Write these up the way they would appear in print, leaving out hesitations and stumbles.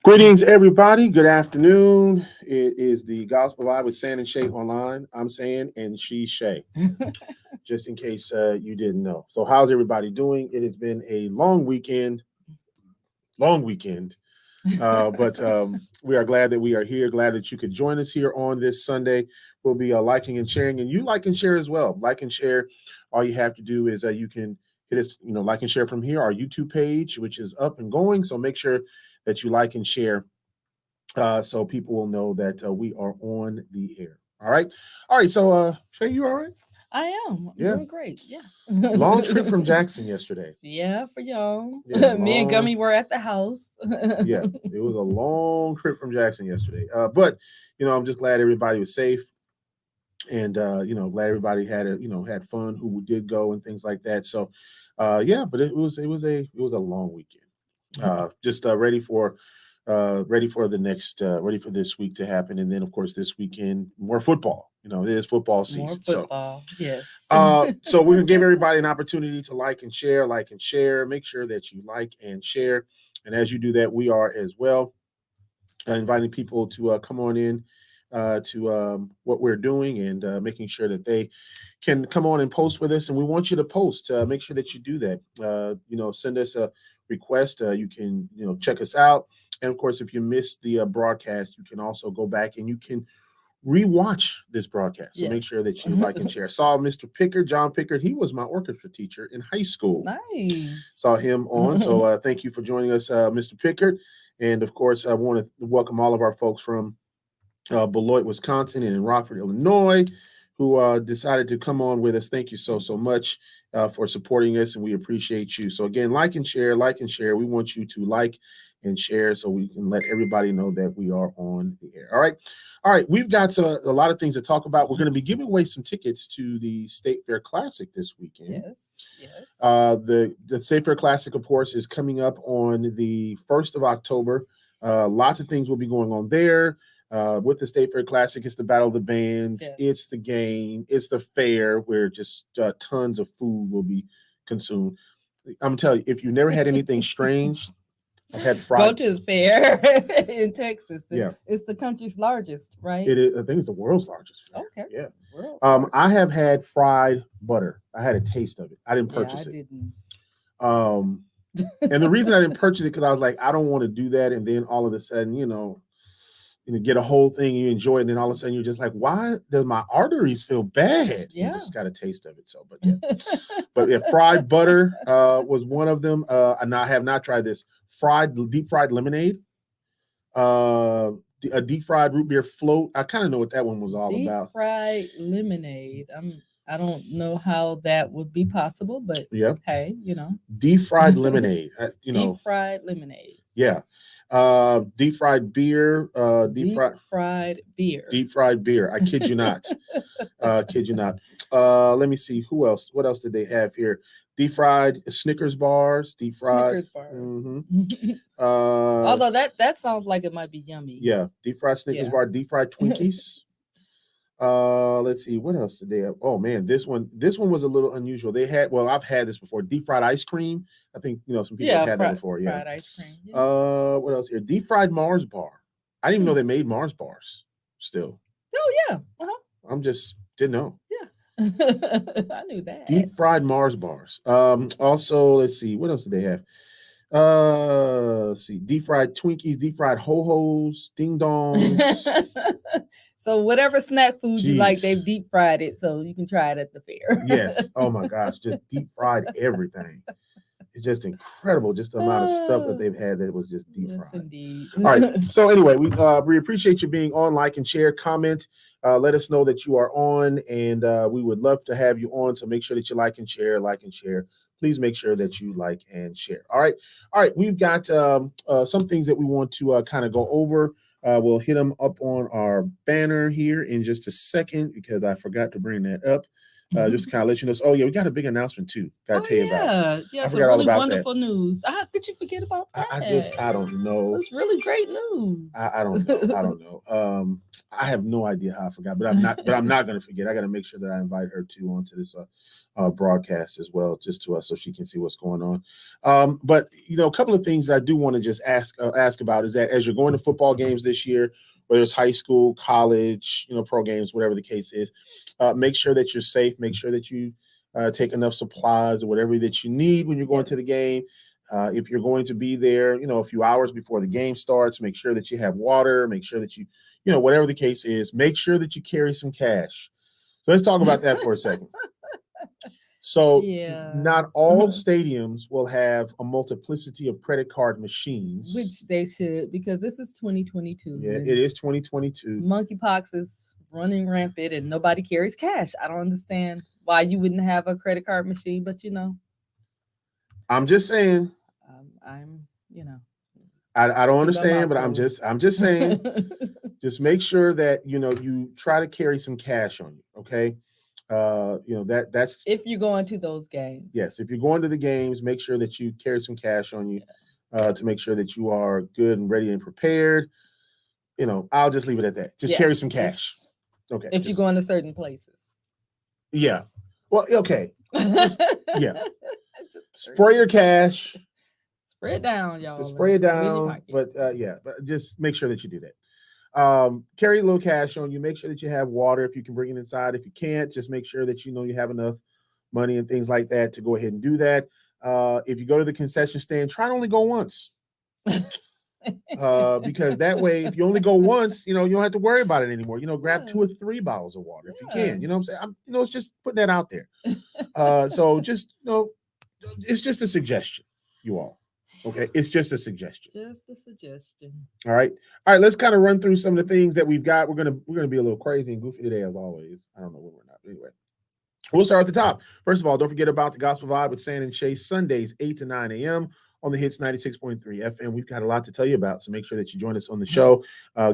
Greetings, everybody. Good afternoon. It is the Gospel Vibe with San and Shae online. I'm San and she's Shae, just in case you didn't know. So, how's everybody doing? It has been a long weekend, but we are glad that we are here. Glad that you could join us here on this Sunday. We'll be liking and sharing, and you like and share as well. Like and share. All you have to do is you can hit us, like and share from here, our YouTube page, which is up and going. So make sure that you like and share so people will know that we are on the air. All right. So, Shae, you all right? I am. I'm doing great. Yeah. Long trip from Jackson yesterday. Yeah, for y'all. Yeah, Me and Gummy were at the house. Yeah, it was a long trip from Jackson yesterday. But I'm just glad everybody was safe, and glad everybody had fun who did go and things like that. So, but it was a long weekend. Just ready for the next ready for this week to happen, and then of course this weekend more football. It is football season. More football, yes. So we're gonna give everybody an opportunity to like and share. Make sure that you like and share, and as you do that, we are as well inviting people to come on in to what we're doing and making sure that they can come on and post with us. And we want you to post. Make sure that you do that. Send us a request. You can check us out. And of course, if you missed the broadcast, you can also go back and you can rewatch this broadcast. So make sure that you like and share. Saw Mr. Pickard, John Pickard. He was my orchestra teacher in high school. Nice. Saw him on. So thank you for joining us, Mr. Pickard. And of course, I want to welcome all of our folks from Beloit, Wisconsin, and in Rockford, Illinois, who decided to come on with us. Thank you so much for supporting us, and we appreciate you. So again, like and share. We want you to like and share so we can let everybody know that we are on the air. All right. We've got a lot of things to talk about. We're going to be giving away some tickets to the State Fair Classic this weekend. Yes. The State Fair Classic, of course, is coming up on the 1st of October. Lots of things will be going on there. With the State Fair Classic, it's the Battle of the Bands, It's the game, it's the fair where just tons of food will be consumed. I'm telling you, if you never had anything strange, I had fried. Go to the fair in Texas. Yeah, it's the country's largest, right? It is. I think it's the world's largest fair. Okay. Yeah. I have had fried butter. I had a taste of it. I didn't purchase it. And the reason I didn't purchase it because I was like, I don't want to do that, and then all of a sudden, get a whole thing, you enjoy it, and then all of a sudden you're just like, why does my arteries feel bad? Yeah. You just got a taste of it. So, but fried butter was one of them. And I have not tried this deep fried lemonade, a deep fried root beer float. I kind of know what that one was all about. Deep fried lemonade. I don't know how that would be possible, but hey, deep fried lemonade. Deep fried lemonade. Yeah. Deep fried beer, deep fried beer. I kid you not. Let me see who else. What else did they have here? Deep fried Snickers bars. Mm-hmm. Although that sounds like it might be yummy. Yeah, deep fried Snickers bar, deep fried Twinkies. Let's see, what else did they have? Oh man, this one was a little unusual. I've had this before. Deep fried ice cream. I think some people have had that before. Yeah, fried ice cream. Yeah. What else here? Deep fried Mars bar. I didn't even know they made Mars bars still. Oh yeah. I'm just didn't know. Yeah. I knew that. Deep fried Mars bars. Also, let's see, what else did they have? Let's see, deep fried Twinkies, deep fried ho-hos, ding dongs. So whatever snack food you like, they've deep fried it so you can try it at the fair. Yes. Oh my gosh, just deep fried everything. It's just incredible, just the amount of stuff that they've had that was just deep fried. Indeed. All right. So anyway, we appreciate you being on. Like and share, comment. Let us know that you are on, and we would love to have you on. So make sure that you like and share. Please make sure that you like and share. All right. We've got some things that we want to kind of go over. We'll hit them up on our banner here in just a second because I forgot to bring that up. Just to kind of let you know. Oh yeah, we got a big announcement too. Got to tell you about. Yeah, I forgot all about wonderful news. How could you forget about that? I don't know. It's really great news. I don't know. I have no idea how I forgot, but I'm not going to forget. I got to make sure that I invite her to onto this broadcast as well, just to so she can see what's going on. But a couple of things that I do want to just ask about is that as you're going to football games this year, whether it's high school, college, pro games, whatever the case is, make sure that you're safe. Make sure that you take enough supplies or whatever that you need when you're going to the game. If you're going to be there, a few hours before the game starts, make sure that you have water. Make sure that you, whatever the case is, make sure that you carry some cash. So let's talk about that for a second. So not all stadiums will have a multiplicity of credit card machines. Which they should, because this is 2022. Yeah, it is 2022. Monkeypox is running rampant and nobody carries cash. I don't understand why you wouldn't have a credit card machine, but I'm just saying. I don't understand, but I'm just saying. Just make sure that you try to carry some cash on you, okay? That's if you're going to those games. Yes, if you're going to the games, make sure that you carry some cash on you to make sure that you are good and ready and prepared. I'll just leave it at that. Just carry some cash. Okay. If you're going to certain places. Yeah. Well, okay. Yeah. Spray your cash. Spray it down, y'all. Just spray it down. But but just make sure that you do that. Carry a little cash on you. Make sure that you have water if you can bring it inside. If you can't, just make sure that you have enough money and things like that to go ahead and do that. If you go to the concession stand, try to only go once. Because that way, if you only go once, you don't have to worry about it anymore. Grab 2 or 3 bottles of water if you can. You know what I'm saying? It's just putting that out there. So just, it's just a suggestion, you all. Okay, it's just a suggestion. Just a suggestion. All right. Let's kind of run through some of the things that we've got. We're gonna be a little crazy and goofy today, as always. I don't know when we're not. Anyway, we'll start at the top. First of all, don't forget about the Gospel Vibe with San and Shae, Sundays 8 to 9 a.m. on the Hits 96.3 FM. We've got a lot to tell you about, so make sure that you join us on the show.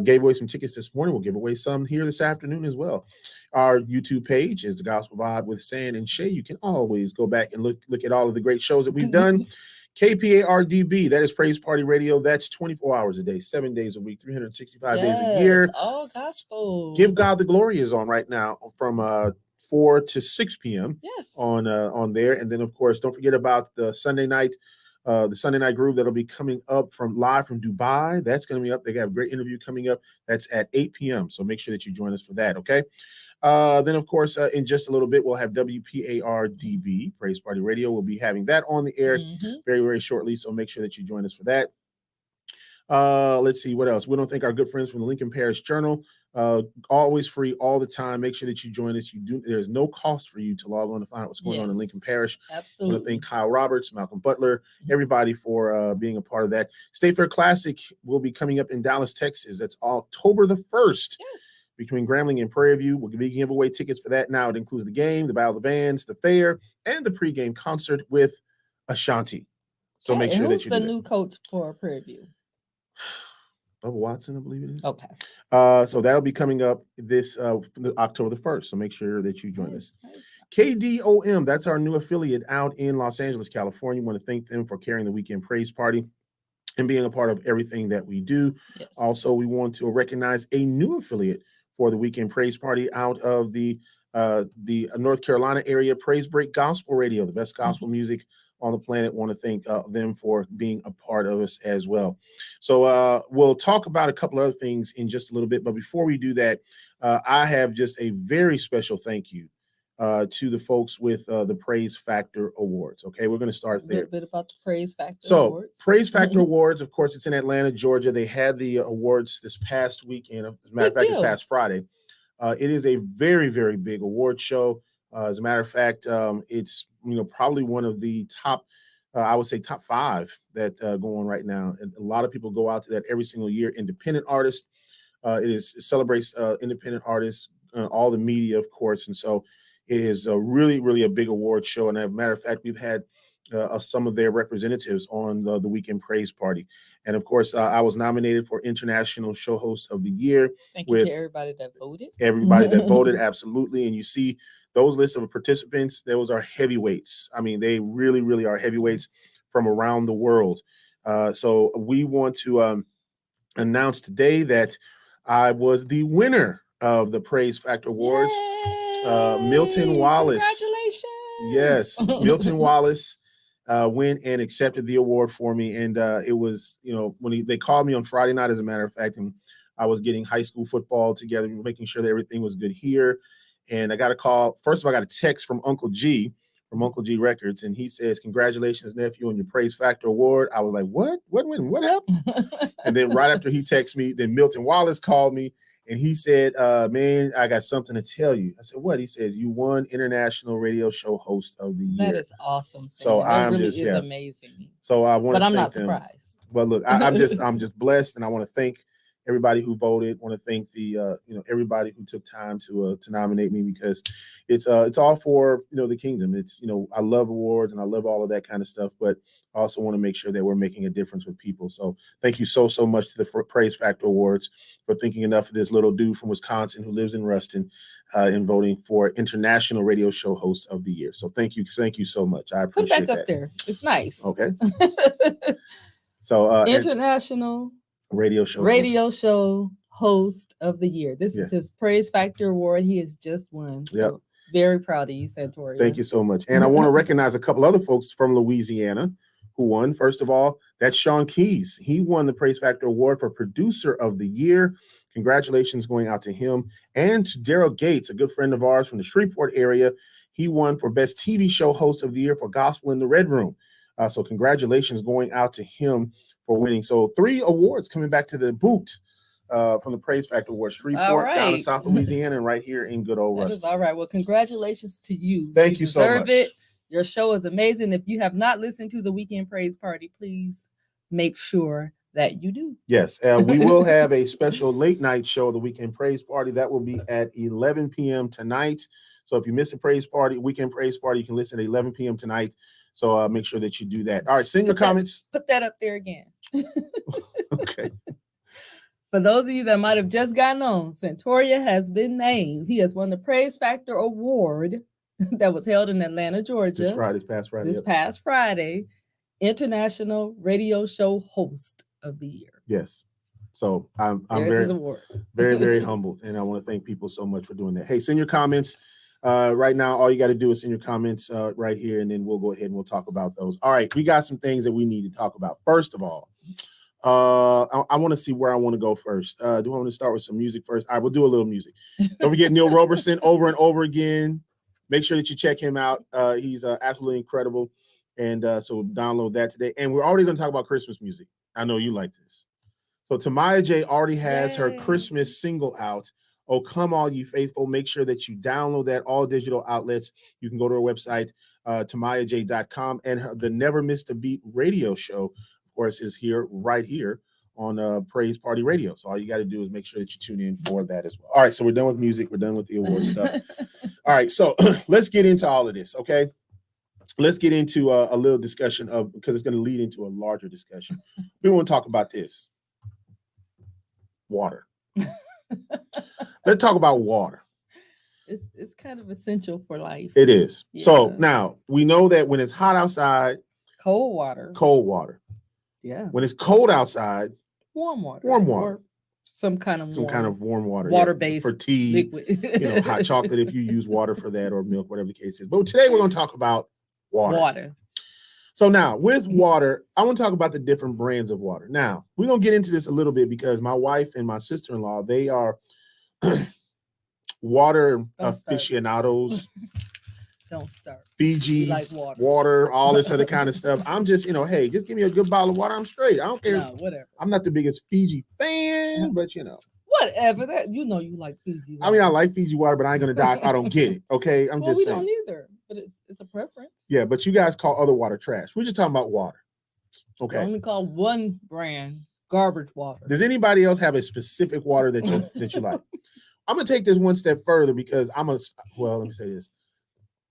Gave away some tickets this morning. We'll give away some here this afternoon as well. Our YouTube page is the Gospel Vibe with San and Shae. You can always go back and look at all of the great shows that we've done. KPARDB, that is Prayze Party Radio. That's 24 hours a day, 7 days a week, 365 days a year. All gospel. Give God the Glory is on right now from 4 to 6 p.m. Yes. on there. And then, of course, don't forget about the Sunday night groove that'll be coming up live from Dubai. That's going to be up. They got a great interview coming up. That's at 8 p.m. So make sure that you join us for that. Okay. Then, of course, in just a little bit, we'll have WPARDB, Prayze Party Radio. We'll be having that on the air very, very shortly. So make sure that you join us for that. Let's see what else. We don't thank our good friends from the Lincoln Parish Journal. Always free all the time. Make sure that you join us. There's no cost for you to log on to find out what's going on in Lincoln Parish. Absolutely. I want to thank Kyle Roberts, Malcolm Butler, everybody for being a part of that. State Fair Classic will be coming up in Dallas, Texas. That's October the 1st. Yes. Between Grambling and Prairie View. We'll be giving away tickets for that now. It includes the game, the Battle of the Bands, the fair, and the pregame concert with Ashanti. So make sure that you do the new coach for Prairie View? Bubba Watson, I believe it is. Okay. So that'll be coming up this October the 1st. So make sure that you join us. KDOM, that's our new affiliate out in Los Angeles, California. We want to thank them for carrying the Weekend Praise Party and being a part of everything that we do. Yes. Also, we want to recognize a new affiliate for the Weekend Praise Party out of the North Carolina area, Praise Break Gospel Radio, the best gospel music on the planet. Want to thank them for being a part of us as well. So we'll talk about a couple other things in just a little bit. But before we do that, I have just a very special thank you to the folks with the Prayze Factor Awards. Okay, we're going to start there. A little bit about the Prayze Factor Awards. Prayze Factor Awards, of course, it's in Atlanta, Georgia. They had the awards this past weekend. As a matter of fact, this past Friday. It is a very, very big award show. As a matter of fact, it's probably one of the top, I would say top 5 that go on right now. And a lot of people go out to that every single year. Independent artists. It celebrates independent artists, all the media, of course, and so. It is a really, really a big award show. And as a matter of fact, we've had some of their representatives on the Weekend Praise Party. And of course, I was nominated for International Show Host of the Year. Thank you to everybody that voted. Everybody that voted, absolutely. And you see those lists of participants, those are heavyweights. I mean, they really, really are heavyweights from around the world. So we want to announce today that I was the winner of the Prayze Factor Awards. Milton Wallace. Congratulations. Yes, Milton Wallace went and accepted the award for me. And it was, when they called me on Friday night, as a matter of fact, and I was getting high school football together, making sure that everything was good here. And I got a call. First of all, I got a text from Uncle G Records, and he says, "Congratulations, nephew, on your Prayze Factor Award." I was like, "What? What happened?" And then right after he texted me, then Milton Wallace called me, and he said, "Man, I got something to tell you." I said, "What?" He says, "You won International Radio Show Host of the Year." That is awesome. Sam. So that really is amazing. So I want to, but I'm thank not surprised. them. But look, I'm just blessed, and I want to thank everybody who voted. I want to thank the everybody who took time to nominate me, because it's all for the kingdom. It's I love awards and I love all of that kind of stuff, but I also want to make sure that we're making a difference with people. So thank you so much to the Prayze Factor Awards for thinking enough of this little dude from Wisconsin who lives in Ruston and voting for International Radio Show Host of the Year. So thank you so much. I appreciate that. Put back up there. It's nice. Okay. So International Radio Show Host of the Year. This is his Prayze Factor Award. He has just won. So very proud of you, Santoria. Thank you so much. And I want to recognize a couple other folks from Louisiana who won. First of all, that's Sean Keys. He won the Prayze Factor Award for Producer of the Year. Congratulations going out to him. And to Daryl Gates, a good friend of ours from the Shreveport area. He won for Best TV Show Host of the Year for Gospel in the Red Room. So congratulations going out to him for winning. So 3 awards coming back to the boot from the Prayze Factor Awards. Shreveport, down in South Louisiana, and right here in good old Ruston. That is all right. Well, congratulations to you. Thank you so much. Deserve it. Your show is amazing. If you have not listened to the Weekend Praise Party, please make sure that you do. Yes, we will have a special late night show of the Weekend Praise Party. That will be at 11 p.m. tonight. So if you missed the Weekend Praise Party, you can listen at 11 p.m. tonight. So make sure that you do that. All right, send your comments. Put that up there again. Okay. For those of you that might have just gotten on, Santoria has been named. He has won the Prayze Factor Award that was held in Atlanta, Georgia. This past Friday, International Radio Show Host of the Year. Yes. So I'm very, very humbled, and I want to thank people so much for doing that. Hey, send your comments. Right now, all you got to do is send your comments right here, and then we'll go ahead and we'll talk about those. All right, we got some things that we need to talk about. First of all, I want to see where I want to go first. Do I want to start with some music first? All right, we'll do a little music. Don't forget Neil Roberson over and over again. Make sure that you check him out. He's absolutely incredible. And so download that today. And we're already going to talk about Christmas music. I know you like this. So Tamaya J already has her Christmas single out. Oh, Come All Ye Faithful. Make sure that you download that, all digital outlets. You can go to her website, tamayaj.com. And the Never Missed a Beat radio show, of course, is right here on Prayze Party Radio. So all you got to do is make sure that you tune in for that as well. All right, so we're done with music. We're done with the award stuff. All right, so let's get into all of this, okay? Let's get into a little discussion because it's going to lead into a larger discussion. We want to talk about this. Water. Let's talk about water. It's kind of essential for life. It is. Yeah. So now we know that when it's hot outside, cold water. Yeah. When it's cold outside, warm water. Or some kind of warm water. Water-based for tea, liquid. Hot chocolate if you use water for that, or milk, whatever the case is. But today we're going to talk about water. So now with water, I want to talk about the different brands of water. Now, we're going to get into this a little bit because my wife and my sister-in-law, they are water aficionados. Don't start. Fiji, like water, all this other kind of stuff. I'm just, hey, just give me a good bottle of water. I'm straight. I don't care. No, whatever. I'm not the biggest Fiji fan, but whatever. That you like Fiji water. I mean, I like Fiji water, but I ain't gonna die if I don't get it. Okay, I'm just saying. We don't either, but it's a preference. Yeah, but you guys call other water trash. We're just talking about water. Okay. I only call one brand garbage water. Does anybody else have a specific water that you like? I'm gonna take this one step further because let me say this.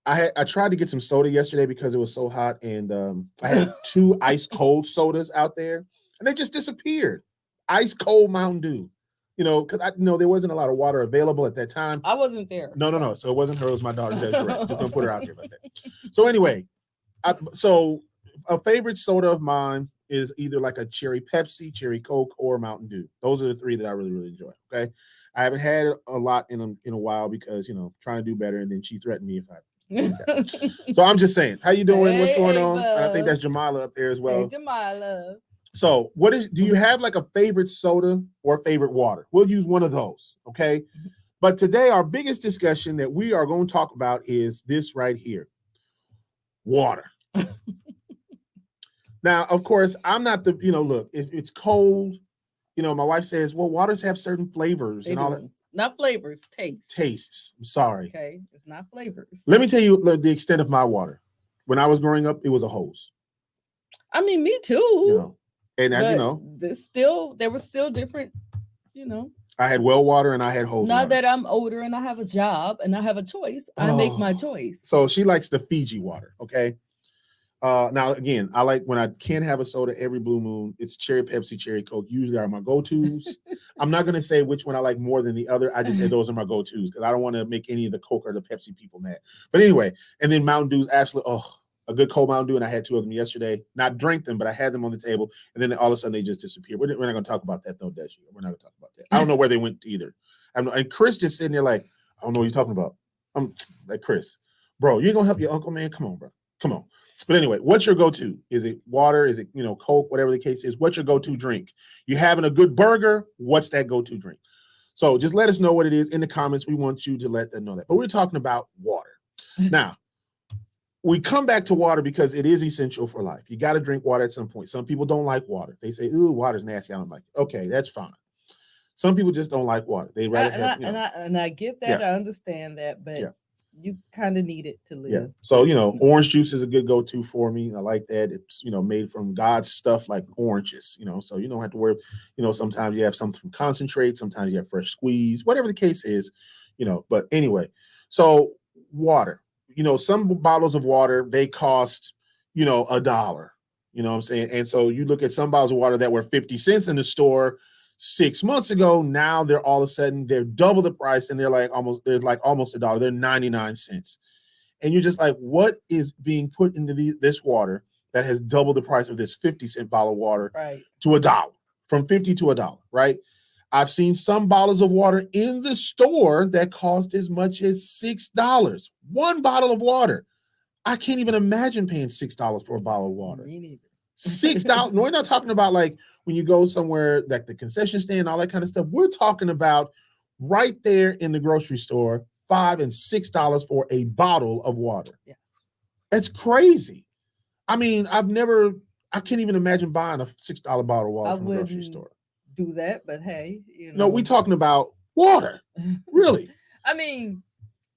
I tried to get some soda yesterday because it was so hot, and I had 2 ice cold sodas out there, and they just disappeared. Ice cold Mountain Dew, because I know there wasn't a lot of water available at that time. I wasn't there. No. So it wasn't her; it was my daughter Desiree. Just gonna put her out there like that. So anyway, so a favorite soda of mine is either like a cherry Pepsi, cherry Coke, or Mountain Dew. Those are the three that I really, really enjoy. Okay. I haven't had a lot in a while because, trying to do better. And then she threatened me if I. Okay. So I'm just saying, how you doing? What's going on? And I think that's Jamala up there as well. Hey, Jamala. So do you have like a favorite soda or favorite water? We'll use one of those. Okay. But today our biggest discussion that we are going to talk about is this right here. Water. Now, of course, I'm not look, if it's cold, my wife says, well, waters have certain flavors and all that. Not flavors, tastes. Tastes. I'm sorry. Okay, it's not flavors. Let me tell you the extent of my water. When I was growing up, it was a hose. I mean, me too. And there was still different, I had well water and I had hose now water. that I'm older and I have a job and I have a choice, I make my choice. So she likes the Fiji water, okay? Now, again, I like when I can't have a soda every blue moon, it's cherry Pepsi, cherry Coke. Usually are my go-tos. I'm not going to say which one I like more than the other. I just say those are my go-tos because I don't want to make any of the Coke or the Pepsi people mad. But anyway, and then Mountain Dew's absolutely, a good cold Mountain Dew, and I had two of them yesterday. Not drank them, but I had them on the table, and then all of a sudden they just disappeared. We're not going to talk about that, though, Deji. We're not going to talk about that. I don't know where they went either. And Chris just sitting there like, I don't know what you're talking about. I'm like, Chris, bro, you ain't going to help your uncle, man? Come on, bro. Come on. But anyway, what's your go-to? Is it water? Is it, Coke, whatever the case is? What's your go-to drink? You having a good burger? What's that go-to drink? So just let us know what it is in the comments. We want you to let them know that. But we're talking about water. Now, we come back to water because it is essential for life. You got to drink water at some point. Some people don't like water. They say, ooh, water's nasty. I don't like it. Okay, that's fine. Some people just don't like water. They rather and I get that. Yeah. I understand that, but you kind of need it to live. Yeah. So, orange juice is a good go-to for me. I like that. It's, made from God's stuff like oranges, so you don't have to worry. Sometimes you have something from concentrate. Sometimes you have fresh squeeze, whatever the case is, but anyway, so water, some bottles of water, they cost, $1, you know what I'm saying? And so you look at some bottles of water that were 50 cents in the store 6 months ago. Now they're all of a sudden they're double the price and they're almost $1. They're 99 cents. And you're just like, what is being put into this water that has doubled the price of this 50-cent bottle of water to $1, from 50 to $1, right? I've seen some bottles of water in the store that cost as much as $6. One bottle of water. I can't even imagine paying $6 for a bottle of water. Me neither. $6. No, we're not talking about like when you go somewhere like the concession stand, all that kind of stuff. We're talking about right there in the grocery store, $5 and $6 for a bottle of water. Yes. That's crazy. I mean, I can't even imagine buying a $6 bottle of water from the grocery store. Do that, but hey, No, we're talking about water. Really? I mean,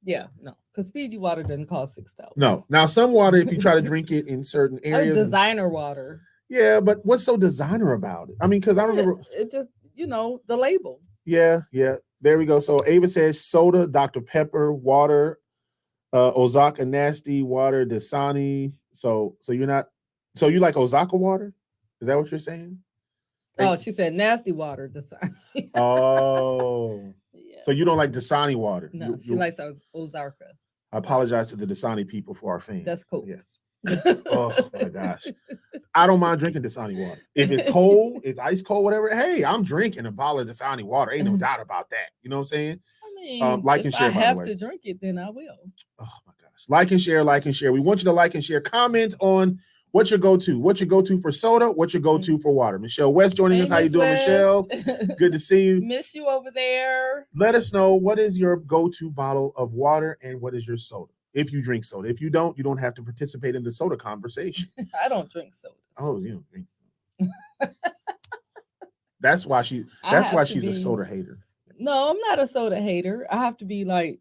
yeah, no, because Fiji water doesn't cost $6. No. Now, some water, if you try to drink it in certain areas, designer water. Yeah, but what's so designer about it? I mean, because I remember it just the label. Yeah. There we go. So Ava says soda, Dr. Pepper, water, Ozaka nasty water, Dasani. So you like Ozaka water? Is that what you're saying? Oh, she said nasty water, Dasani. Oh. Yeah. So you don't like Dasani water? No, she likes Ozarka. I apologize to the Dasani people for our fans. That's cool. Yes. Oh my gosh. I don't mind drinking Dasani water. If it's cold, it's ice cold, whatever. Hey, I'm drinking a bottle of Dasani water. Ain't no doubt about that. You know what I'm saying? I mean, like and share. If I have to drink it, then I will. Oh my gosh. Like and share. We want you to like and share. Comment on what's your go-to. What's your go-to for soda? What's your go-to for water? Michelle West joining us. How you doing, Michelle? Good to see you. Miss you over there. Let us know what is your go-to bottle of water and what is your soda. If you drink soda. If you don't have to participate in the soda conversation. I don't drink soda. Oh, you don't drink soda. That's why she's a soda hater. No, I'm not a soda hater. I have to be like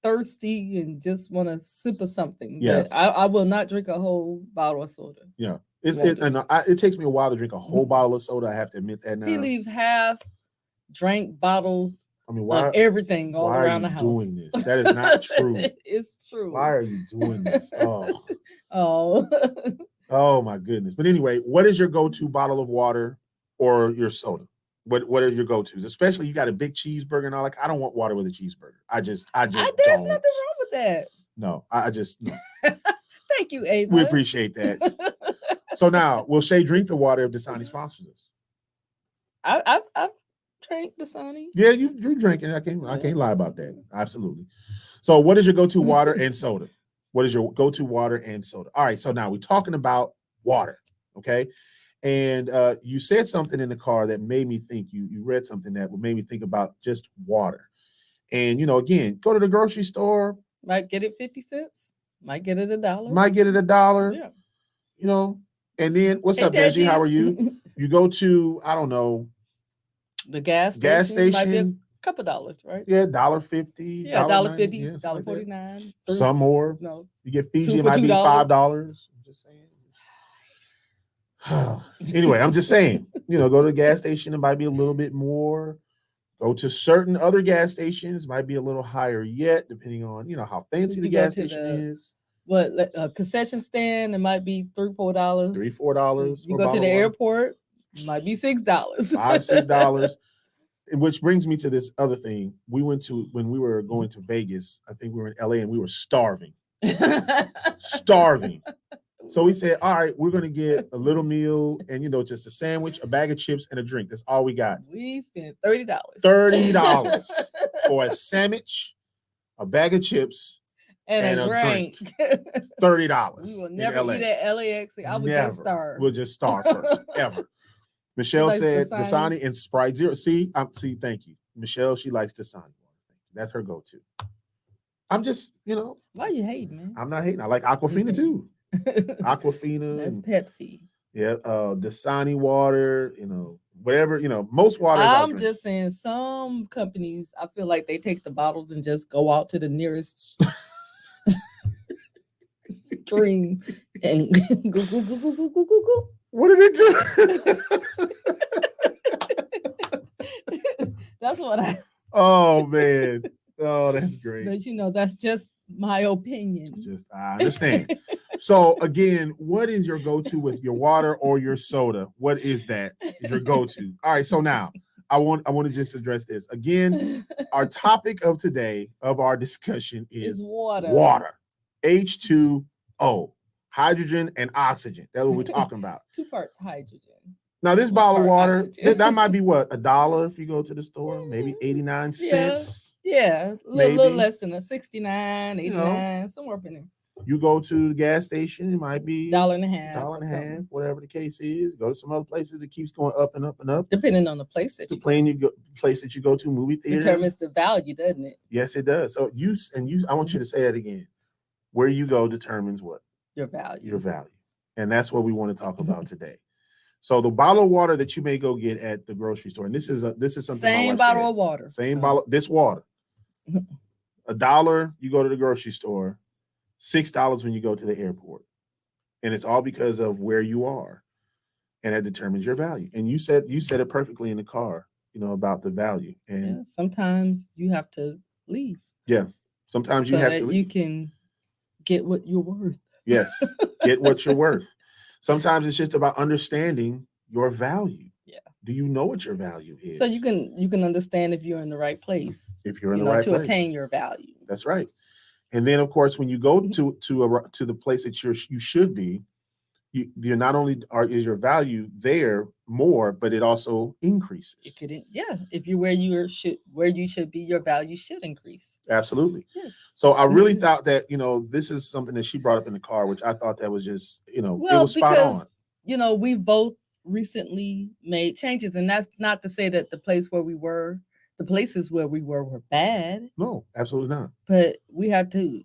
thirsty and just want to sip of something. Yeah. But I will not drink a whole bottle of soda. Yeah. It takes me a while to drink a whole bottle of soda. I have to admit that now. He leaves half drank bottles. I mean, why everything all around the house? Why are you doing this? That is not true. It's true. Why are you doing this? Oh, oh my goodness. But anyway, what is your go-to bottle of water or your soda? What are your go-tos? Especially you got a big cheeseburger and all. Like, I don't want water with a cheeseburger. I just there's nothing wrong with that. No, I just no. Thank you, Ava. We appreciate that. So now, will Shae drink the water if Dasani sponsors us? I've drank Dasani. Yeah, you drinking. I can't lie about that. Absolutely. So what is your go-to water and soda? What is your go-to water and soda? All right, so now we're talking about water, okay? And you said something in the car that made me think, you read something that made me think about just water. And, again, go to the grocery store. Might get it 50 cents. Might get it $1. Might get it $1. Yeah. And then, what's up, Deji? How are you? You go to, I don't know. The gas station. Might be a couple dollars, right? Yeah, $1.50. Yeah, $1.50, $1.49. Some more. No. You get Fiji, it might be $5. I'm just saying. Anyway, I'm just saying, go to the gas station, it might be a little bit more. Go to certain other gas stations, might be a little higher yet, depending on, how fancy the gas station is. What, a concession stand, it might be $3, $4. $3, $4. You go to the airport, it might be $6. $5, $6. Which brings me to this other thing. When we were going to Vegas, I think we were in LA and we were starving. Starving. So we said, all right, we're going to get a little meal and, just a sandwich, a bag of chips, and a drink. That's all we got. We spent $30. $30 for a sandwich, a bag of chips, and a drink. $30. We will never eat at LAX. I would just starve. We'll just starve first, ever. Michelle said Dasani and Sprite Zero. See, thank you. Michelle, she likes Dasani. That's her go-to. I'm just, Why you hating, man? I'm not hating. I like Aquafina too. Aquafina. That's Pepsi. Yeah, Dasani water, whatever, most water. I'm just saying some companies, I feel like they take the bottles and just go out to the nearest stream and go. What did it do? That's what Oh, man. Oh, that's great. But that's just my opinion. I understand. So again, what is your go-to with your water or your soda? What is that? Is your go-to? All right. So now I want to just address this again. Our topic of today of our discussion is water. Water. H2O. Hydrogen and oxygen. That's what we're talking about. 2 parts hydrogen. Now this bottle of water, that might be what, $1 if you go to the store, maybe 89 cents. Yeah, a little less than a 69, 89, somewhere up in there. You go to the gas station, it might be $1.50, whatever the case is. Go to some other places, it keeps going up and up and up. Depending on the place that place that you go to, movie theater. Determines the value, doesn't it? Yes, it does. So I want you to say that again. Where you go determines what? Your value. Your value. And that's what we want to talk about today. So the bottle of water that you may go get at the grocery store, and this is something. Same bottle of water. Same bottle. This water. $1, you go to the grocery store. $6 when you go to the airport. And it's all because of where you are. And that determines your value. And you said it perfectly in the car, about the value. And sometimes you have to leave. Yeah. Sometimes you have to leave. You can get what you're worth. Yes. Get what you're worth. Sometimes it's just about understanding your value. Yeah. Do you know what your value is? So you can understand if you're in the right place. If you're in the right place. To attain your value. That's right. And then, of course, when you go to the place that you should be, you're not only is your value there more, but it also increases. If you're where you should be, your value should increase. Absolutely. Yes. So I really thought that this is something that she brought up in the car, which I thought that was just it was spot on. We both recently made changes, and that's not to say that the places where we were bad. No, absolutely not. But we had to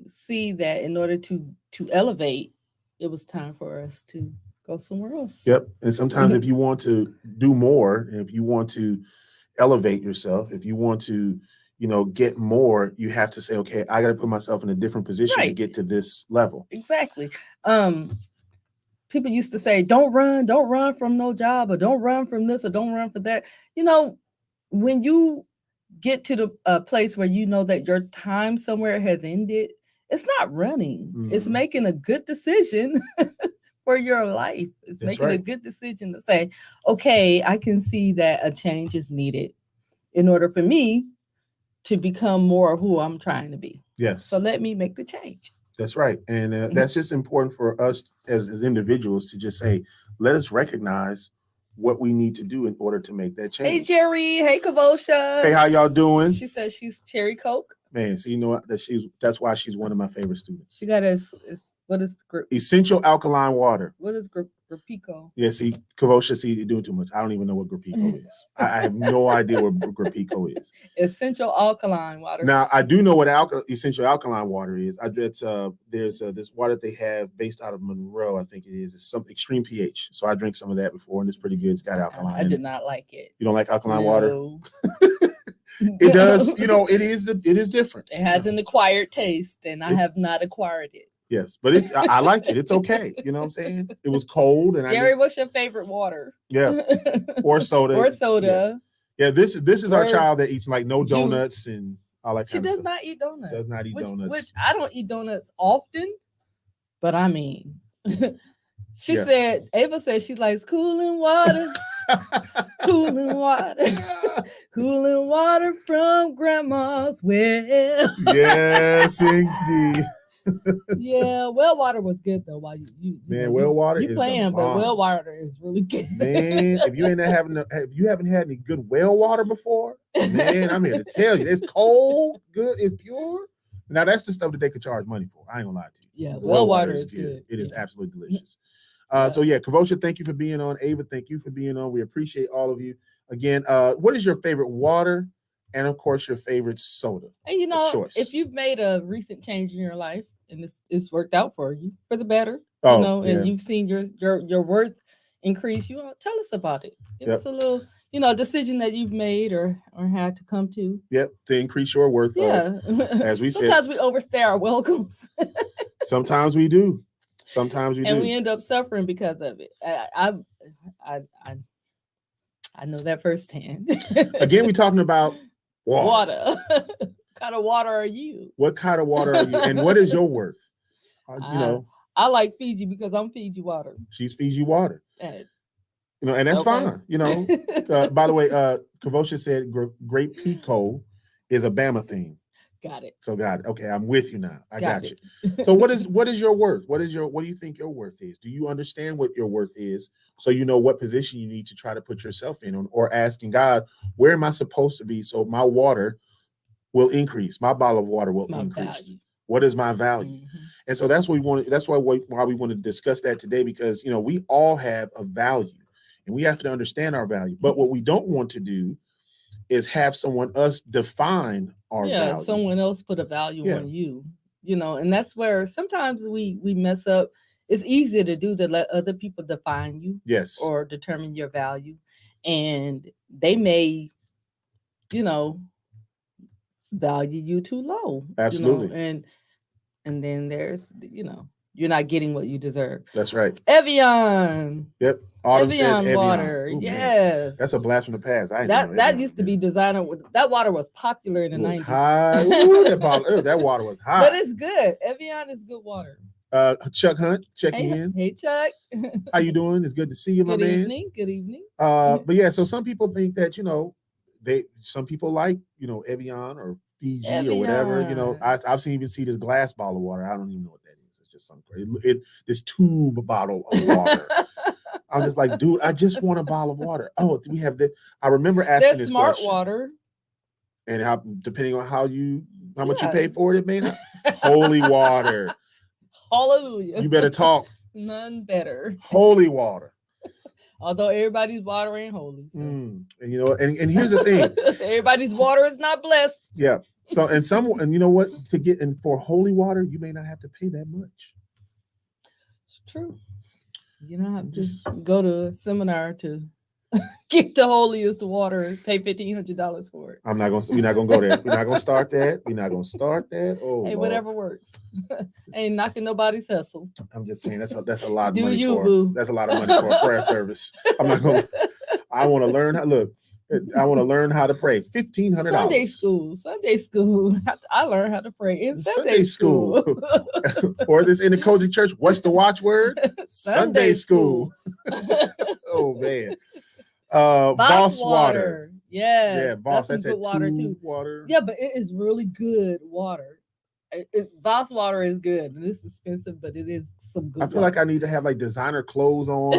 see that in order to elevate, it was time for us to go somewhere else. Yep. And sometimes if you want to do more, and if you want to elevate yourself, if you want to, get more, you have to say, okay, I got to put myself in a different position to get to this level. Exactly. People used to say, don't run from no job, or don't run from this, or don't run for that. When you get to the place where you know that your time somewhere has ended, it's not running. Mm-hmm. It's making a good decision for your life. It's making a good decision to say, okay, I can see that a change is needed in order for me to become more who I'm trying to be. Yes. So let me make the change. That's right. And that's just important for us as individuals to just say, let us recognize what we need to do in order to make that change. Hey, Jerry. Hey, Kavosha. Hey, how y'all doing? She says she's cherry Coke. Man, so you know what? That's why she's one of my favorite students. She got what is essential alkaline water. What is Grapico? Yeah, see, Kavosha, you're doing too much. I don't even know what Grapico is. I have no idea what Grapico is. Essential alkaline water. Now, I do know what essential alkaline water is. There's this water they have based out of Monroe, I think it is. It's some extreme pH. So I drank some of that before, and it's pretty good. It's got alkaline. I did not like it. You don't like alkaline water? It does. It is different. It has an acquired taste, and I have not acquired it. Yes, but I like it. It's okay. You know what I'm saying? It was cold. And Jerry, what's your favorite water? Yeah, or soda. Or soda. Yeah, this is our child that eats like no donuts and all that. She does not eat donuts. Does not eat donuts. Which I don't eat donuts often, but I mean, she said Ava said she likes cooling water. Cooling water from grandma's well. Yes, indeed. Yeah, well water was good though. While well water you playing, but well water is really good. Man, if you haven't had any good well water before, man, I'm here to tell you, it's cold, good, it's pure. Now that's the stuff that they could charge money for. I ain't gonna lie to you. Yeah, well water is good. It is absolutely delicious. So Kavosha, thank you for being on. Ava, thank you for being on. We appreciate all of you. Again, what is your favorite water? And of course, your favorite soda. And if you've made a recent change in your life and it's worked out for you for the better, and you've seen your worth increase, tell us about it. Give us a little, decision that you've made or had to come to. Yep, to increase your worth. Yeah, as we said, sometimes we overstay our welcomes. Sometimes we do. And we end up suffering because of it. I know that firsthand. Again, we're talking about water. What kind of water are you? What kind of water are you? And what is your worth? I like Fiji because I'm Fiji water. She's Fiji water. And that's fine. By the way, Kavosha said Great Pico is a Bama theme. Got it. So got it. Okay, I'm with you now. I got you. So what is your worth? What do you think your worth is? Do you understand what your worth is? So you know what position you need to try to put yourself in, or asking God, where am I supposed to be so my water will increase, my bottle of water will increase. Value. What is my value? Mm-hmm. And so that's what we want. That's why we want to discuss that today, because we all have a value, and we have to understand our value. But what we don't want to do is have someone else define our value. Someone else put a value on you, and that's where sometimes we mess up. It's easy to do to let other people define you, or determine your value, and they may, value you too low. Absolutely. And then there's, you're not getting what you deserve. That's right. Evian. Yep. Autumn Evian says water. Ooh, yes. Man. That's a blast from the past. That used to be designed with, that water was popular in the 90s. High. Ooh, that water was hot. But it's good. Evian is good water. Chuck Hunt checking in. Hey Chuck. How you doing? It's good to see you, my man. Good evening. But yeah, so some people think that, some people like, Evian or Fiji or whatever. I've even see this glass bottle of water. I don't even know what that is. It's just some crazy. This tube bottle of water. I'm just like, dude, I just want a bottle of water. Oh, we have that. I remember asking this smart question. Water. And how, depending on how much you pay for it may not. Holy water. Hallelujah. You better talk. None better. Holy water. Although everybody's water ain't holy. So. And here's the thing. Everybody's water is not blessed. Yeah. So and you know what? To get in for holy water, you may not have to pay that much. It's true. You don't have to just go to a seminar to get the holiest water, pay $1,500 for it. We're not gonna go there. We're not gonna start that. We're not gonna start that. Oh, hey, whatever works. Ain't knocking nobody's hustle. I'm just saying that's a lot of money for. That's a lot of money for a prayer service. I'm not gonna. I want to learn how. Look, I want to learn how to pray. $1,500. Sunday school. I learned how to pray in Sunday school. Or is this in the Kojic church? What's the watchword? Sunday school. Oh man. Boss water. Yes. Yeah, Boss. That's good water too. Water. Yeah, but it is really good water. Voss water is good. It's expensive, but it is some good. I feel like I need to have like designer clothes on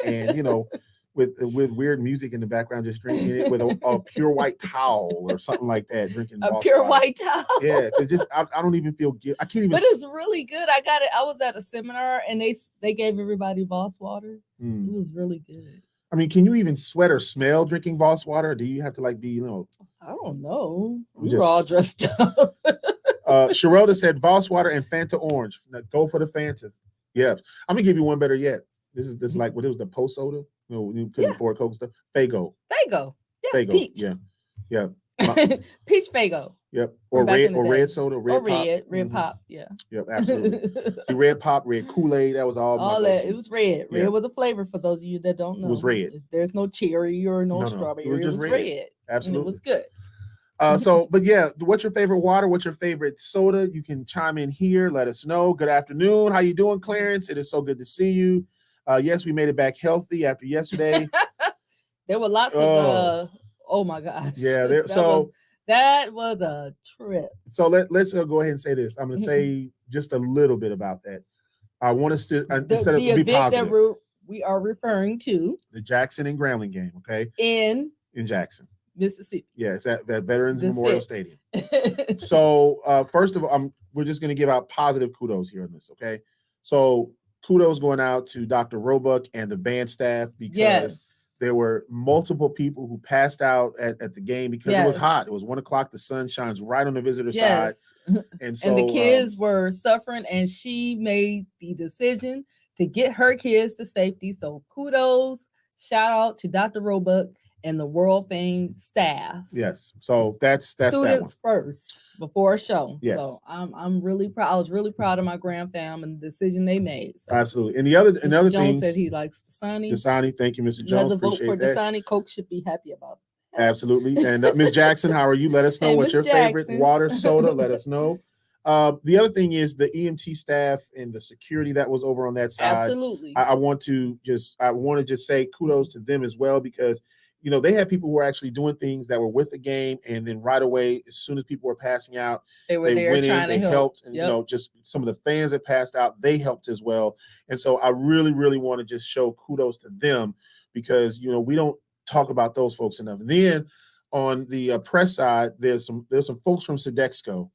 and you know, with weird music in the background, just drinking it with a pure white towel or something like that. Drinking a pure white towel. Yeah, because just I don't even feel guilty. I can't even. But it's really good. I got it. I was at a seminar and they gave everybody Voss water. It was really good. I mean, can you even sweat or smell drinking Voss water? Or do you have to like be, you know? I don't know. We were all dressed up. Sherelda said Voss water and Fanta orange. Now, go for the Fanta. Yeah, I'm gonna give you one better yet. This is like what it was, the post soda. You know, you couldn't afford Coke stuff. Fago. Yeah. Fago. Peach. Yeah. Peach Fago. Yep. Or red soda. Red pop. Yeah. Yep. Absolutely. See, red pop, red Kool-Aid. That was all that. It was red. Red was a flavor for those of you that don't know. It was red. There's no cherry or no strawberry. It was just red. Absolutely. And it was good. But yeah, what's your favorite water? What's your favorite soda? You can chime in here. Let us know. Good afternoon. How you doing, Clarence? It is so good to see you. Yes, we made it back healthy after yesterday. There were lots of oh my gosh. Yeah, that was a trip. So let's go ahead and say this. I'm going to say just a little bit about that. I want us to instead of be positive. That we are referring to the Jackson and Grambling game, okay? In Jackson, Mississippi. Yeah, it's at Veterans Memorial Stadium. So first of all, we're just going to give out positive kudos here on this, okay? So kudos going out to Dr. Roebuck and the band staff because there were multiple people who passed out at the game because it was hot. It was 1 o'clock. The sun shines right on the visitor side. And so the kids were suffering, and she made the decision to get her kids to safety. So kudos, shout out to Dr. Roebuck and the world famed staff. Yes. So that's students first before a show. Yes. So I'm really proud. I was really proud of my grand fam and the decision they made. So absolutely. And another Jones thing said he likes Dasani. Dasani, thank you, Mr. Jones. Another vote for Dasani. Coke should be happy about that. Absolutely. And Ms. Jackson, how are you? Let us know what's your favorite water, soda. Let us know. The other thing is the EMT staff and the security that was over on that side. Absolutely. I want to just say kudos to them as well, because you know, they had people who were actually doing things that were with the game, and then right away, as soon as people were passing out, they went in, they helped, and you know, just some of the fans that passed out, they helped as well. And so I really, really want to just show kudos to them, because you know, we don't talk about those folks enough. And then on the press side, there's some folks from Sodexo,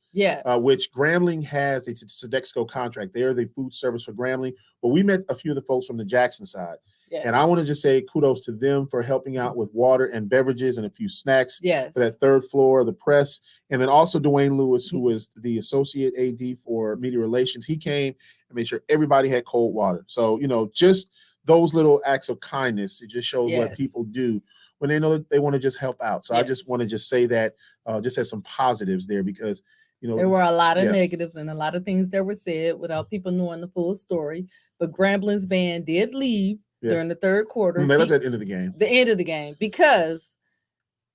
which Grambling has a Sodexo contract. They're the food service for Grambling, but we met a few of the folks from the Jackson side. Yes. And I want to just say kudos to them for helping out with water and beverages and a few snacks for that third floor of the press. And then also Dwayne Lewis, who was the associate AD for media relations. He came and made sure everybody had cold water. So, you know, just those little acts of kindness, it just shows what people do when they know that they want to just help out. So I just want to just say that, just as some positives there, because, you know, there were a lot of negatives and a lot of things that were said without people knowing the full story. But Grambling's band did leave during the third quarter. They left at the end of the game. The end of the game, because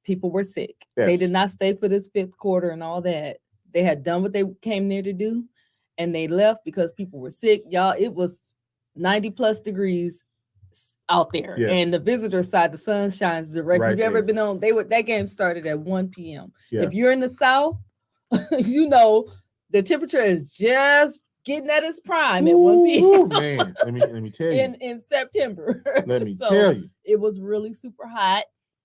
people were sick. Yes. They did not stay for this fifth quarter and all that. They had done what they came there to do, and they left because people were sick. Y'all, it was 90 plus degrees out there. Yeah. And the visitor side, the sun shines direct. If you've ever been on, that game started at 1 p.m. Yeah. If you're in the South, you know the temperature is just getting at its prime at 1 p.m. Man, let me tell you. In September. Let me tell you. It was really super hot,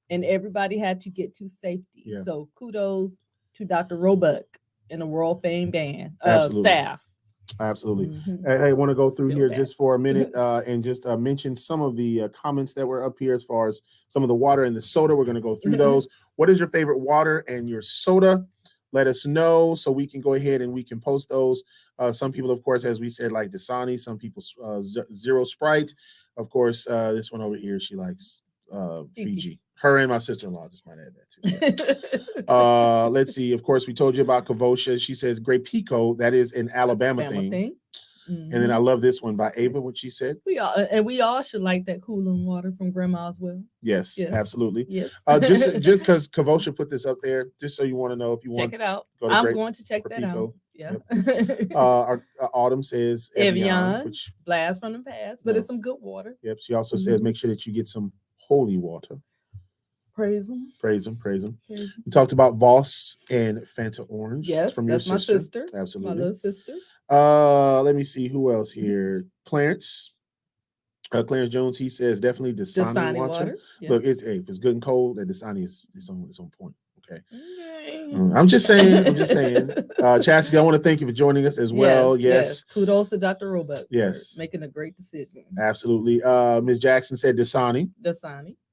and everybody had to get to safety. Yeah. So kudos to Dr. Roebuck and the world famed band staff. Absolutely. Mm-hmm. Hey, I want to go through here just for a minute and just mention some of the comments that were up here as far as some of the water and the soda. We're going to go through those. What is your favorite water and your soda? Let us know so we can go ahead and we can post those. Some people, of course, as we said, like Dasani. Some people Zero Sprite. Of course, this one over here, she likes Fiji. Her and my sister-in-law, just might add that too. Let's see. Of course, we told you about Kavosha. She says Great Pico. That is an Alabama thing. Mm-hmm. And then I love this one by Ava, what she said. We all should like that cooling water from Grandma as well. Yes. Absolutely. Yes. just because Kavosha put this up there, just so you want to know if you want to check it out. I'm going to check that out. Yeah. Yep. Autumn says Evian, which blast from the past, but it's some good water. Yep. She also says make sure that you get some holy water. Praise him. Praise him. Praise him. We talked about Voss and Fanta Orange. Yes, from that's your my sister. Absolutely. My little sister. Let me see who else here. Clarence. Clarence Jones, he says definitely Dasani water. Yes. Look, if it's good and cold, that Dasani is on point. Okay. I'm just saying. Chastity, I want to thank you for joining us as well. Yes. Kudos to Dr. Roebuck. Yes. For making a great decision. Absolutely. Ms. Jackson said Dasani.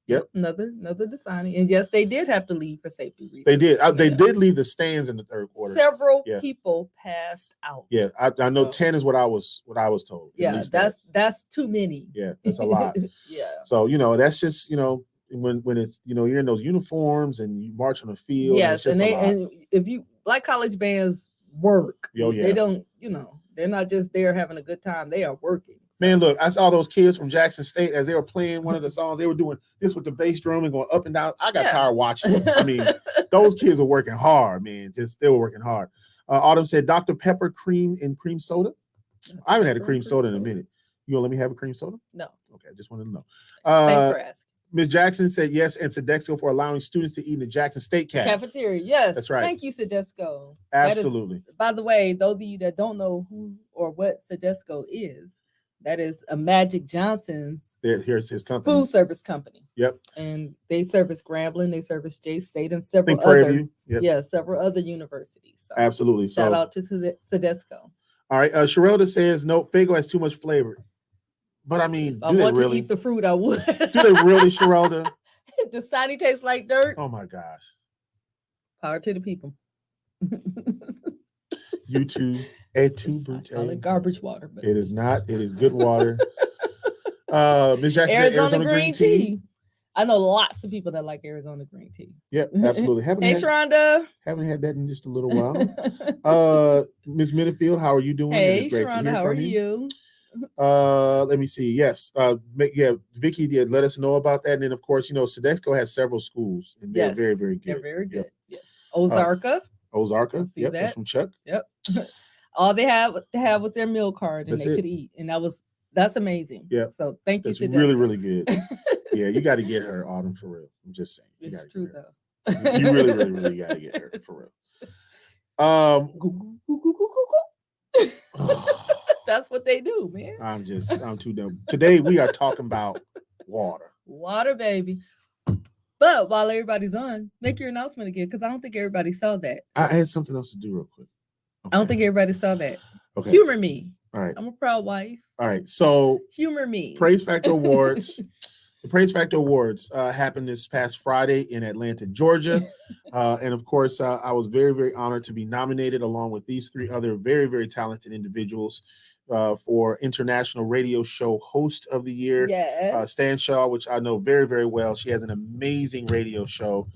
Yep. Another Dasani. And yes, they did have to leave for safety reasons. They did. They did leave the stands in the third quarter. Several people passed out. Yeah, I know 10 is what I was told. Yeah, that's too many. Yeah, that's a lot. Yeah. So that's just when it's you're in those uniforms and you march on the field. Yes, and if you like college bands work, they don't they're not just there having a good time. They are working. So. Man, look, I saw those kids from Jackson State as they were playing one of the songs. They were doing this with the bass drum and going up and down. I got tired watching them. I mean, those kids are working hard, man. They were working hard. Autumn said Dr. Pepper cream and cream soda. I haven't had a cream soda in a minute. You gonna let me have a cream soda? No. Okay, I just wanted to know. Thanks for asking. Ms. Jackson said yes, and Sodexo for allowing students to eat in the Jackson State cafeteria. Yes, that's right. Thank you, Sodexo. Absolutely. By the way, those of you that don't know who or what Sodexo is, that is a Magic Johnson's. Here's his company. Food service company. Yep. And they service Grambling, they service J State, and several other. Several other universities. So absolutely. Shout out to Sodexo. All right. Sherelda says no, Faygo has too much flavor. But I mean, if I want to eat the fruit, I would. Do they really, Sherelda? Dasani tastes like dirt. Oh my gosh. Power to the people. YouTube. I call it garbage water. But it is not. It is good water. Ms. Jackson said Arizona green tea. I know lots of people that like Arizona green tea. Yep, absolutely. Sharonda. Haven't had that in just a little while. Ms. Minifield, how are you doing? Hey, Sharonda, how are you? Let me see. Yes. Vicky did let us know about that. And then of course, Sodexo has several schools and they're very, very good. They're very good. Yes. Ozarka. Yep. That's from Chuck. Yep. All they had to have was their meal card and they could eat. And that's amazing. Yeah. So thank you. It's really, really good. Yeah, you got to get her, Autumn, for real. I'm just saying. It's true though. You really, really, really got to get her for real. That's what they do, man. I'm too dumb. Today we are talking about water. Water, baby. But while everybody's on, make your announcement again, because I don't think everybody saw that. I had something else to do real quick. Okay. I don't think everybody saw that. Okay. Humor me. All right. I'm a proud wife. All right. So humor me. Prayze Factor Awards. The Prayze Factor Awards happened this past Friday in Atlanta, Georgia. And of course, I was very, very honored to be nominated along with these three other very, very talented individuals for International Radio Show Host of the Year. Yes. San and Shae, which I know very, very well. She has an amazing radio show.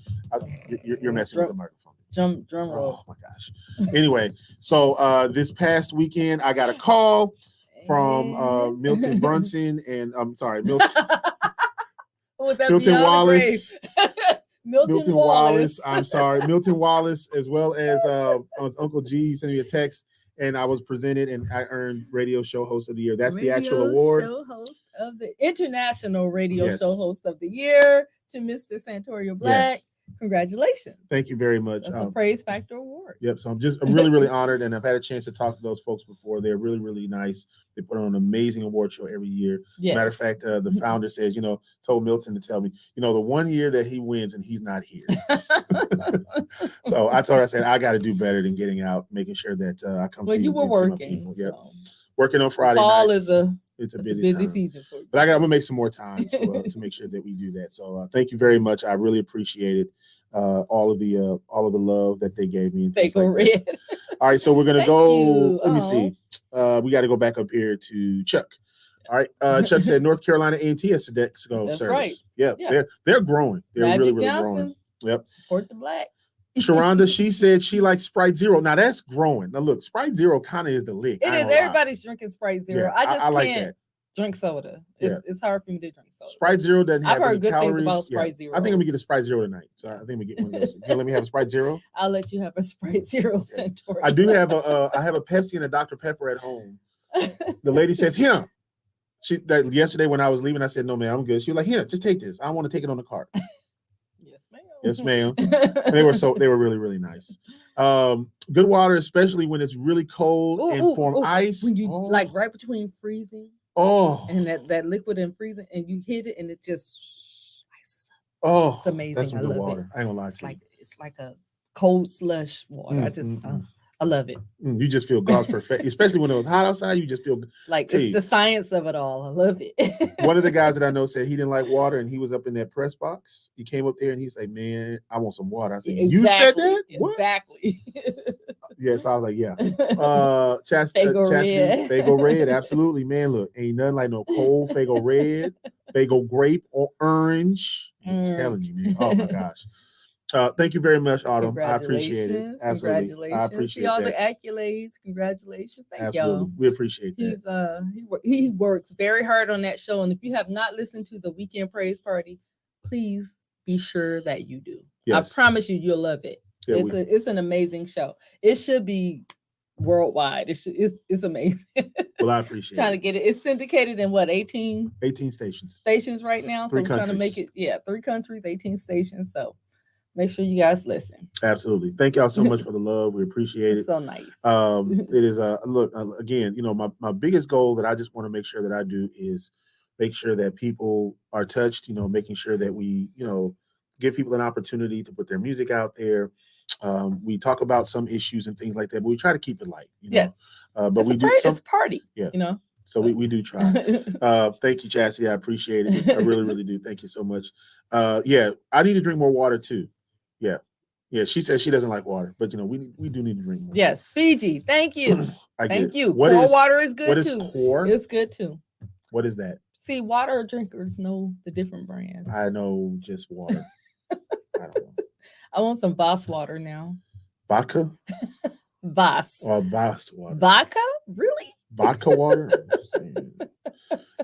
You're messing with the microphone. Drum roll. Oh my gosh. Anyway, so this past weekend, I got a call from Milton Brunson and Milton Wallace. Milton Wallace. I'm sorry, Milton Wallace, as well as Uncle G. He sent me a text, and I was presented, and I earned Radio Show Host of the Year. That's the actual award. Show Host of the International Radio Show Host of the Year to Mr. Santorio Black. Yes. Congratulations. Thank you very much. That's a Prayze Factor Award. Yep. So I'm really, really honored, and I've had a chance to talk to those folks before. They're really, really nice. They put on an amazing award show every year. Yes. Matter of fact, the founder says, told Milton to tell me, the one year that he wins and he's not here. So I told her, I said, I got to do better than getting out, making sure that I come see you were working. So. Yep. Working on Friday fall night. It's a busy season for you. But I'm going to make some more time to make sure that we do that. So thank you very much. I really appreciate it. All of the love that they gave me. They go red. All right, so we're gonna go. Let me see. We got to go back up here to Chuck. All right, Chuck said North Carolina A&T has Sodexo That's service. Right. Yeah, they're growing. They're Magic really, really Johnson. growing. Yep. Support the Black. Sharonda, she said she likes Sprite Zero. Now that's growing. Now look, Sprite Zero kind of is the lick. It is. Everybody's drinking Sprite Zero. Yeah, I just like can't that. Drink soda. It's hard for me to drink soda. Sprite Zero doesn't have I've heard any good calories. things about Sprite Zero. I think I'm gonna get a Sprite Zero tonight. So I think we get one of those. You gonna let me have a Sprite Zero? I'll let you have a Sprite Zero, okay. Centauri. I do have I have a Pepsi and a Dr. Pepper at home. The lady says, "Here." Yesterday when I was leaving, I said, "No, man, I'm good." She was like, "Here, just take this. I want to take it on the cart." Yes, Yes, ma'am. They were really, really nice. Good water, especially when it's really cold and form ice. When you like right between freezing and that liquid and freezing, and you hit it and it just ices up. It's amazing. That's some I good love water. it. I ain't gonna lie to you. It's like a cold slush water. I love it. You just feel God's perfect, especially when it was hot outside. You just feel like it's the science of it all. I love it. One of the guys that I know said he didn't like water, and he was up in that press box. He came up there and he said, "Man, I want some water." I said, "You said that? What?" Exactly. Yes, I was like, "Yeah." Fago Red, absolutely, man. Look, ain't nothing like no cold Fago Red, Fago Grape or Orange. I'm telling you, man. Oh my gosh. Thank you very much, Autumn. I appreciate it. Absolutely. Congratulations. I appreciate all that. the accolades. Congratulations. Thank y'all. We appreciate that. He works very hard on that show. And if you have not listened to the Weekend Prayze Party, please be sure that you do. Yes. I promise you'll love it. Yeah, it's an amazing show. It should be worldwide. It's amazing. Well, I appreciate trying to get it. It's syndicated in what, 18 stations right now. So we're trying to make it 3 countries, 18 stations. So make sure you guys listen. Absolutely. Thank y'all so much for the love. We appreciate it. So nice. It is look, again, my biggest goal that I just want to make sure that I do is make sure that people are touched, making sure that we, give people an opportunity to put their music out there. We talk about some issues and things like that, but we try to keep it light, Yes. But it's it's a party. Yeah. So we do try. Thank you, Chastity. I appreciate it. I really, really do. Thank you so much. Yeah, I need to drink more water too. Yeah. She says she doesn't like water, but we do need to drink more. Yes, Fiji. Thank you. Thank you. Core water is good too. What is core? It's good too. What is that? See, water drinkers know the different brands. I know just water. I don't know. I want some Voss water now. Vodka? Voss. Or Voss water. Vodka? Really? Vodka water?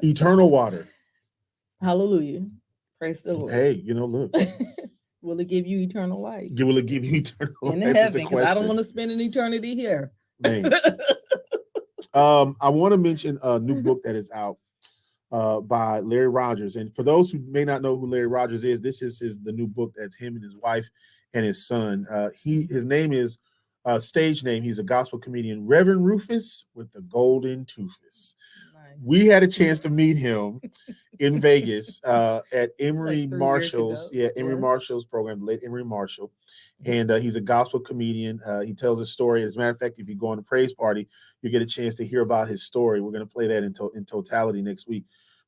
Eternal water. Hallelujah. Praise the Lord. Hey, look. Will it give you eternal life? Will it give you eternal life? In heaven, because I don't want to spend an eternity here. Man. I want to mention a new book that is out by Larry Rogers. And for those who may not know who Larry Rogers is, this is the new book that's him and his wife and his son. His name is stage name. He's a gospel comedian, Reverend Rufus with the Golden Toothus. Nice. We had a chance to meet him in Vegas at Emery Marshall's. Emery Marshall's program, the late Emery Marshall. And he's a gospel comedian. He tells a story. As a matter of fact, if you go on the Prayze Party, you get a chance to hear about his story. We're going to play that in totality next week.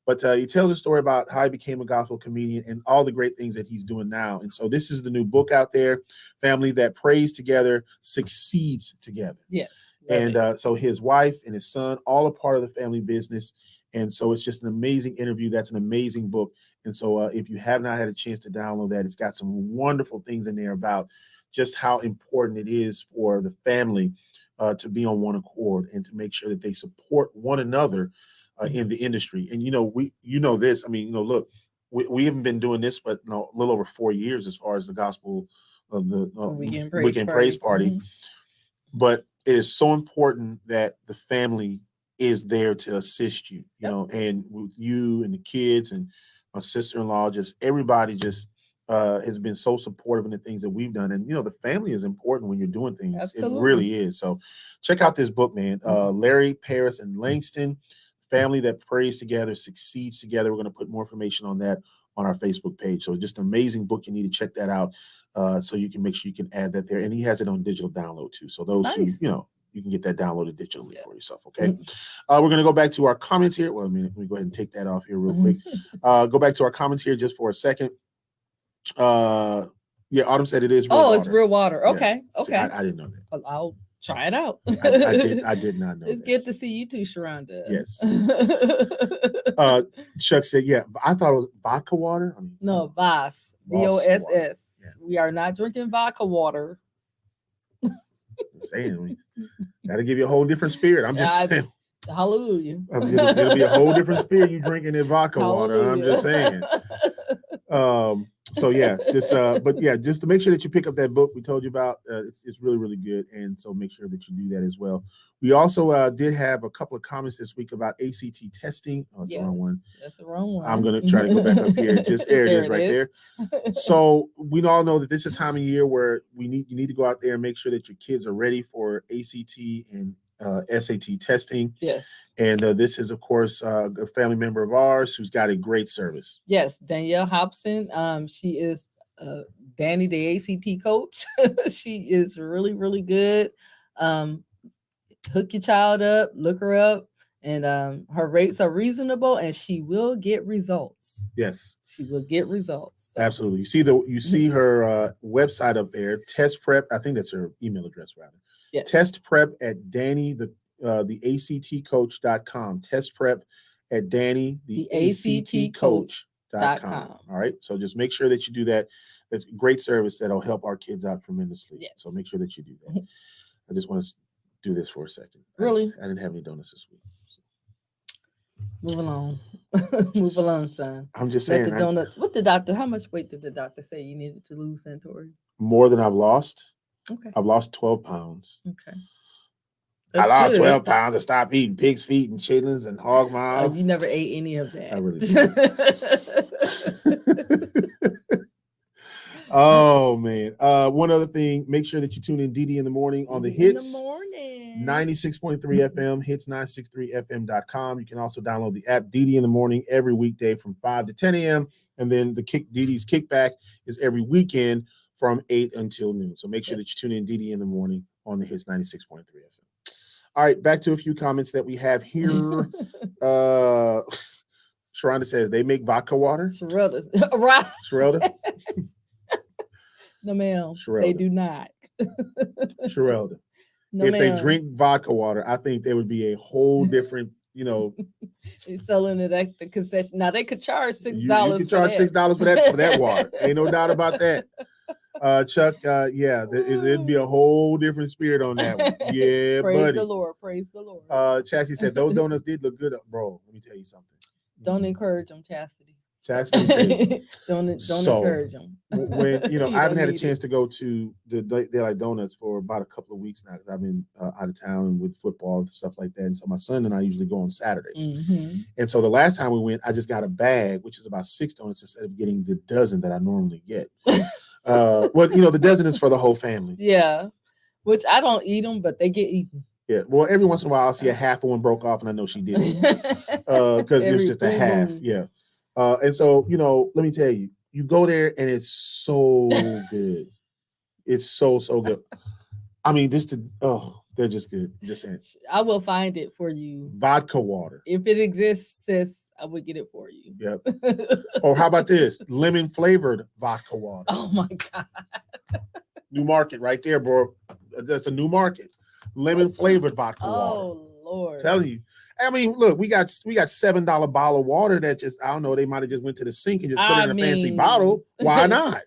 But he tells a story about how he became a gospel comedian and all the great things that he's doing now. And so this is the new book out there, Family That Prays Together, Succeeds Together. Yes. And so his wife and his son, all a part of the family business. And so it's just an amazing interview. That's an amazing book. And so if you have not had a chance to download that, it's got some wonderful things in there about just how important it is for the family to be on one accord and to make sure that they support one another in the industry. And, this, I mean, look, we haven't been doing this, but a little over 4 years as far as the gospel of the Weekend Prayze Party. Mm-hmm. But it is so important that the family is there to assist you, and with you and the kids and my sister-in-law, just everybody just has been so supportive in the things that we've done. And, the family is important when you're doing things. Absolutely. It really is. So check out this book, man. Larry, Paris, and Langston, Family That Prays Together, Succeeds Together. We're going to put more information on that on our Facebook page. So just an amazing book. You need to check that out so you can make sure you can add that there. And he has it on digital download too. So those who, you can get that downloaded digitally for yourself. Okay. We're going to go back to our comments here. Well, let me go ahead and take that off here real quick. Go back to our comments here just for a second. Autumn said it is real water. It's real water. Okay. Yeah. Okay. I didn't know that. I'll try it out. I did not know. It's good to see you too, Sharonda. Yes. Chuck said, I thought it was vodka water. No, Voss. Voss. Yeah. We are not drinking vodka water. I'm saying, that'll give you a whole different spirit. I'm just saying. Hallelujah. It'll be a whole different spirit you drinking in vodka water. I'm just saying. So yeah, just to make sure that you pick up that book we told you about. It's really, really good, and so make sure that you do that as well. We also did have a couple of comments this week about ACT testing. Oh, that's the wrong one. That's the wrong one. I'm gonna try to go back up here. Just there it is, right there. So we all know that this is a time of year where you need to go out there and make sure that your kids are ready for ACT and SAT testing. Yes. And this is, of course, a family member of ours who's got a great service. Yes, Danielle Hobson. She is Danny, the ACT coach. She is really, really good. Hook your child up, look her up, and her rates are reasonable, and she will get results. Yes, she will get results. So. Absolutely. You see her website up there. Test prep. I think that's her email address, rather. Yes. Test prep at Danny the ACTcoach.com. Test prep at Danny the ACTcoach.com. All right. So just make sure that you do that. It's a great service that'll help our kids out tremendously. Yes. So make sure that you do that. I just want to do this for a second. Really? I didn't have any donuts this week. So. Move along. Move along, son. I'm just saying. How much weight did the doctor say you needed to lose, Santori? More than I've lost. Okay. I've lost 12 pounds. Okay. I lost 12 pounds. I stopped eating pig's feet and chitlins and hog maw. You never ate any of that. I really did. Oh, man. One other thing, make sure that you tune in DD in the morning on the Hits. In the morning. 96.3 FM, hits963fm.com. You can also download the app DD in the morning every weekday from 5 to 10 a.m. And then DD's Kickback is every weekend from 8 until noon. So make sure that you tune in DD in the morning on the Hits 96.3 FM. All right, back to a few comments that we have here. Sharonda says they make vodka water. Sherelda. No, ma'am. They do not. Sherelda. No, if ma'am. They drink vodka water, I think there would be a whole different, They're selling it at the concession. Now they could charge $6. You could charge $6 for that water. Ain't no doubt about that. Chuck, it'd be a whole different spirit on that one. Yeah, praise buddy. the Lord. Praise the Lord. Chastity said those donuts did look good, bro. Let me tell you something. Don't encourage them, Chastity. Don't encourage them. When I haven't had a chance to go to the Daylight Donuts for about a couple of weeks now because I've been out of town with football and stuff like that. And so my son and I usually go on Saturday. Mm-hmm. And so the last time we went, I just got a bag, which is about 6 donuts instead of getting the dozen that I normally get. The dozen is for the whole family. Yeah, which I don't eat them, but they get eaten. Yeah, well, every once in a while I'll see a half of one broke off, and I know she didn't because it was just a half. Yeah. And so, let me tell you, you go there and it's so good. It's so good. I mean, they're just good. Just saying. I will find it for you. Vodka water. If it exists, sis, I will get it for you. Yep. Or how about this? Lemon flavored vodka water. Oh my God. New market right there, bro. That's a new market. Lemon flavored vodka water. Oh Lord. Tell you. I mean, look, we got $7 bottle of water that just, I don't know, they might have just went to the sink and just put it in a fancy bottle. Why not?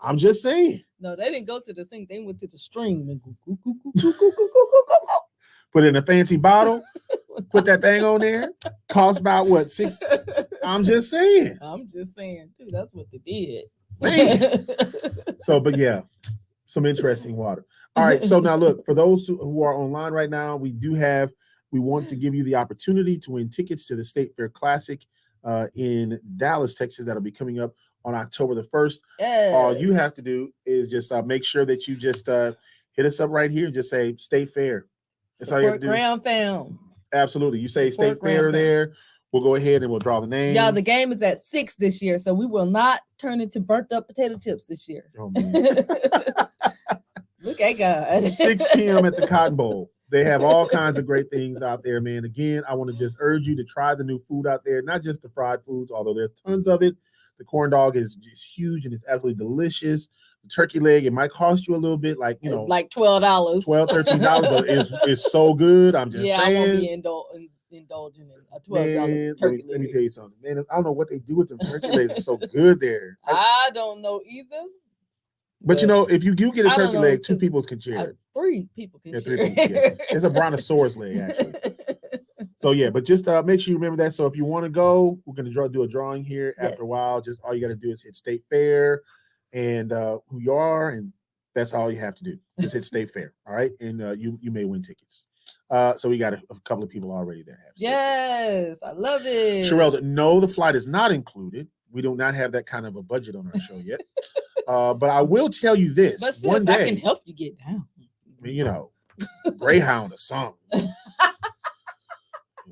I'm just saying. No, they didn't go to the sink. They went to the stream and put it in a fancy bottle, put that thing on there. Cost about what, $6? I'm just saying. Too. That's what they did. Man. So, but yeah, some interesting water. All right. So now look, for those who are online right now, we want to give you the opportunity to win tickets to the State Fair Classic in Dallas, Texas. That'll be coming up on October the 1st. Yes. All you have to do is just make sure that you just hit us up right here and just say State Fair. That's all you have to do. Graham Fam. Absolutely. You say State Fair there. We'll go ahead and we'll draw the name. Y'all, the game is at 6 this year, so we will not turn into burnt up potato chips this year. Oh, man. Look at God. 6 p.m. at the Cotton Bowl. They have all kinds of great things out there, man. Again, I want to just urge you to try the new food out there, not just the fried foods, although there's tons of it. The corn dog is huge and it's absolutely delicious. The turkey leg, it might cost you a little bit, like $12, $13, but it's so good. I'm just saying. I won't be indulging in a $12 turkey leg. Let me tell you something, man. I don't know what they do with them turkey legs. It's so good there. I don't know either. But if you do get a turkey leg, 2 people can share it. 3 people can share it. Yeah. It's a brontosaurus leg, actually. So yeah, but just make sure you remember that. So if you want to go, we're going to do a drawing here. After a while, just all you got to do is hit State Fair and who you are, and that's all you have to do. Just hit State Fair, all right? And you may win tickets. So we got a couple of people already that have. Yes, I love it. Sherelle, no, the flight is not included. We do not have that kind of a budget on our show yet. But I will tell you this: but sis, one day I can help you get down. You know, Greyhound or something.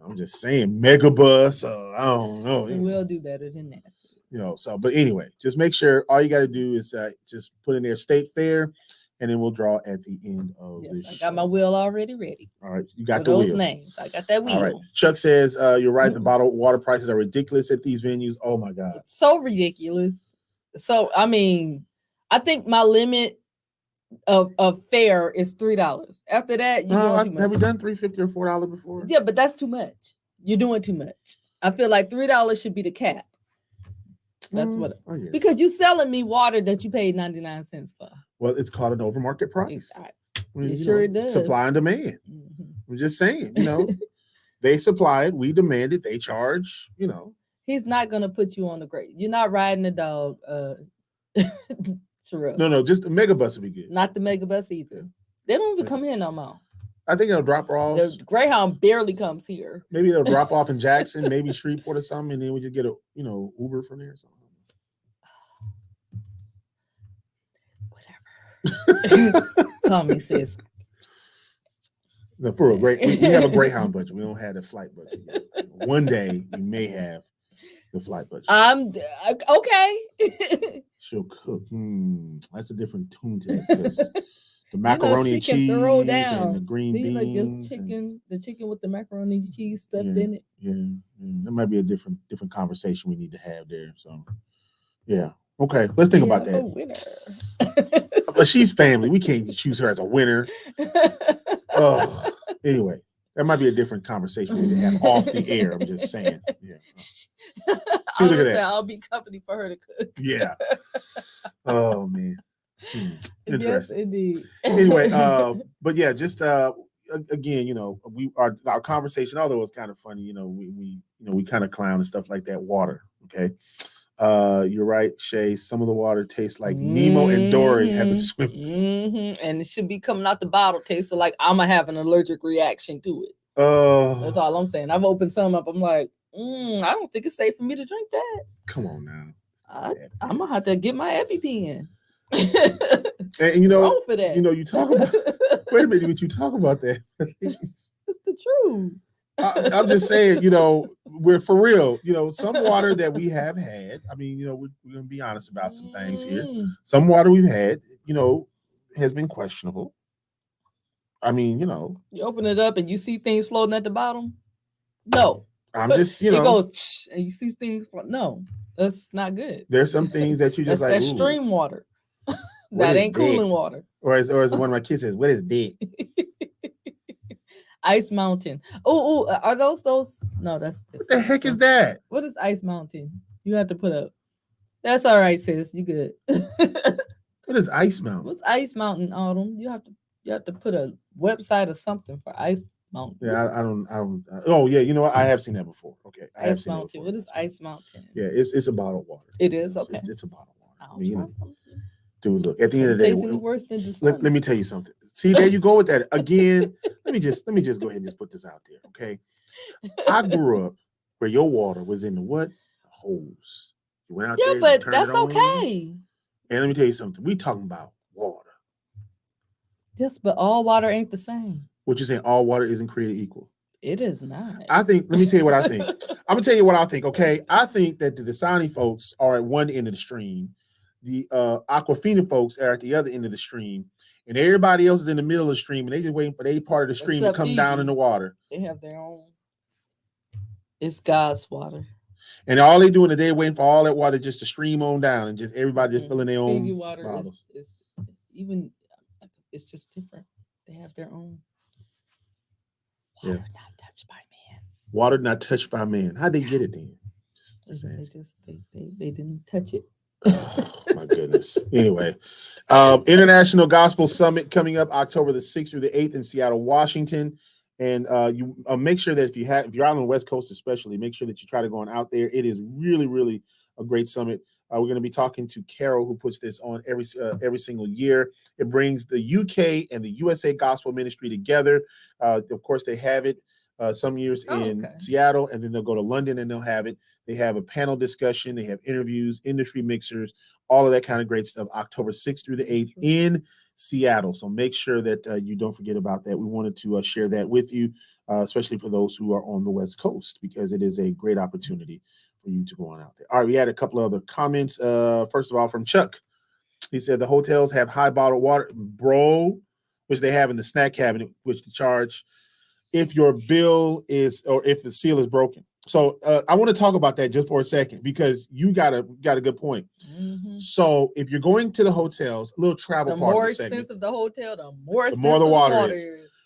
I'm just saying, Megabus. I don't know. We'll do better than that. You know, so but anyway, just make sure all you got to do is just put in there State Fair, and then we'll draw at the end of this. I got my wheel already ready. All right, you got those wheel. Names. I got that wheel. All right. Chuck says you're right. The bottled water prices are ridiculous at these venues. Oh my God, it's so ridiculous. So I mean, I think my limit of fare is $3. After that, you're doing too much. Have we done $3.50 or $4 before? Yeah, but that's too much. You're doing too much. I feel like $3 should be the cap. That's what. Because you selling me water that you paid 99 cents for. Well, it's called an overmarket price. It does. Supply and demand. I'm just saying, they supply it, we demand it, they charge, He's not gonna put you on the grade. You're not riding the dog, Sherelle. No, just the Megabus would be good. Not the Megabus either. They don't even come here no more. I think it'll drop off. The Greyhound barely comes here. Maybe it'll drop off in Jackson, maybe Shreveport or something, and then we just get a Uber from there or something. Whatever. Call me sis. No, for a great, we have a Greyhound budget. We don't have the flight budget yet. One day we may have the flight budget. Okay. She'll cook. That's a different tune to it because the macaroni and cheese and the green beans. The chicken with the macaroni and cheese stuffed in it. Yeah, that might be a different conversation we need to have there. So, yeah. Okay, let's think about that. Winner. But she's family. We can't choose her as a winner. Oh, anyway, that might be a different conversation we need to have off the air. I'm just saying. Yeah. See, look at that. I'll be company for her to cook. Yeah. Oh man. Yes, indeed. Anyway, but yeah, just again, our conversation, although it was kind of funny, we kind of clown and stuff like that. Water, okay. You're right, Shay. Some of the water tastes like Nemo and Dory having swim. And it should be coming out the bottle tasting like I'm gonna have an allergic reaction to it. That's all I'm saying. I've opened some up. I'm like, I don't think it's safe for me to drink that. Come on now. I'm gonna have to get my EpiPen. And for that. You talk about. Wait a minute, what you talk about that? It's the truth. I'm just saying, we're for real. Some water that we have had. I mean, we're gonna be honest about some things here. Some water we've had, has been questionable. I mean, you open it up and you see things floating at the bottom. No, I'm just, it goes and you see things. No, that's not good. There's some things that you just that's stream water. That ain't cooling water. Or as one of my kids says, what is dead? Ice Mountain. Oh, are those? No, that's different. What the heck is that? What is Ice Mountain? You have to put up. That's all right, sis. You good? What is Ice Mountain? What's Ice Mountain, Autumn? You have to put a website or something for Ice Mountain. Yeah, I don't. Oh yeah, you know what? I have seen that before. Okay, I have Ice Mountain. What is Ice Mountain? Yeah, it's a bottled water. It is okay. It's a bottled water. Dude, look. At the end of the day, let me tell you something. See, there you go with that again. let me just go ahead and just put this out there, okay? I grew up where your water was in the what? Hose. You went out there. Yeah, but that's okay. And let me tell you something. We talking about water. Yes, but all water ain't the same. What you're saying? All water isn't created equal. It is not. I think. Let me tell you what I think. I'm gonna tell you what I think. Okay, I think that the Dasani folks are at one end of the stream. The Aquafina folks are at the other end of the stream, and everybody else is in the middle of the stream, and they just waiting for their part of the stream to come down in the water. They have their own. It's God's water. And all they doing is they waiting for all that water just to stream on down, and just everybody just filling their own Fiji water bottles. It's just different. They have their own. Water not touched by man. Water not touched by man. How'd they get it then? They didn't touch it. Oh, my goodness. Anyway, International Gospel Summit coming up October the 6th through the 8th in Seattle, Washington. And you make sure that if you're out on the West Coast, especially, make sure that you try to go on out there. It is really, really a great summit. We're going to be talking to Carol, who puts this on every single year. It brings the UK and the USA Gospel Ministry together. Of course, they have it some years in Seattle, and then they'll go to London and they'll have it. They have a panel discussion. They have interviews, industry mixers, all of that kind of great stuff. October 6th through the 8th in Seattle. So make sure that you don't forget about that. We wanted to share that with you, especially for those who are on the West Coast, because it is a great opportunity for you to go on out there. All right, we had a couple of other comments. First of all, from Chuck. He said the hotels have high bottled water, bro, which they have in the snack cabinet, which to charge if your bill is, or if the seal is broken. So I want to talk about that just for a second, because you got a good point. Mm-hmm. So if you're going to the hotels, a little travel part. The more expensive the hotel, the more expensive the water is.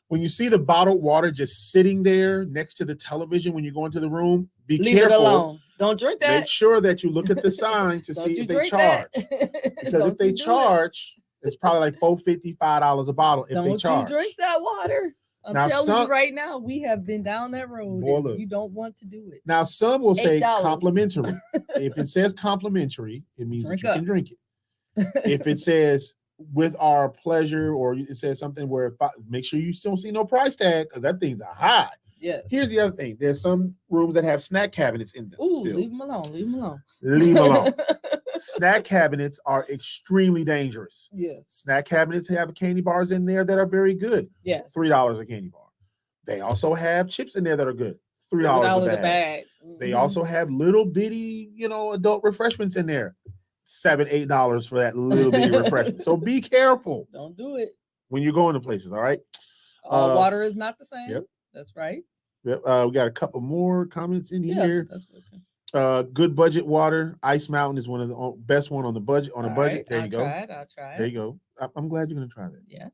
When you see the bottled water just sitting there next to the television when you go into the room, leave careful. It alone. Don't drink that. Make sure that you look at the sign to see if they charge. Because if they charge, it's probably like $4.50, $5 a bottle if they charge. Don't you drink that water. I'm telling you right now, we have been down that road. And you don't want to do it. Now, some will say complimentary. If it says complimentary, it means that you can drink it. If it says with our pleasure, or it says something where make sure you don't see no price tag, because that thing's a high. Yeah. Here's the other thing. There's some rooms that have snack cabinets in them. Ooh, leave them alone. Leave them alone. Leave them alone. Snack cabinets are extremely dangerous. Yes. Snack cabinets have candy bars in there that are very good. Yes. $3 a candy bar. They also have chips in there that are good. $3 a bag. Mm-hmm. They also have little bitty, adult refreshments in there. $7, $8 for that little bitty refreshment. So be careful. Don't do it when you're going to places. All right. All water is not the same. Yep. That's right. Yep. We got a couple more comments in here. That's okay. Good budget water. Ice Mountain is one of the best one on the budget. On a budget. There you go. I'll try it. There you go. I'm glad you're gonna try that. Yeah.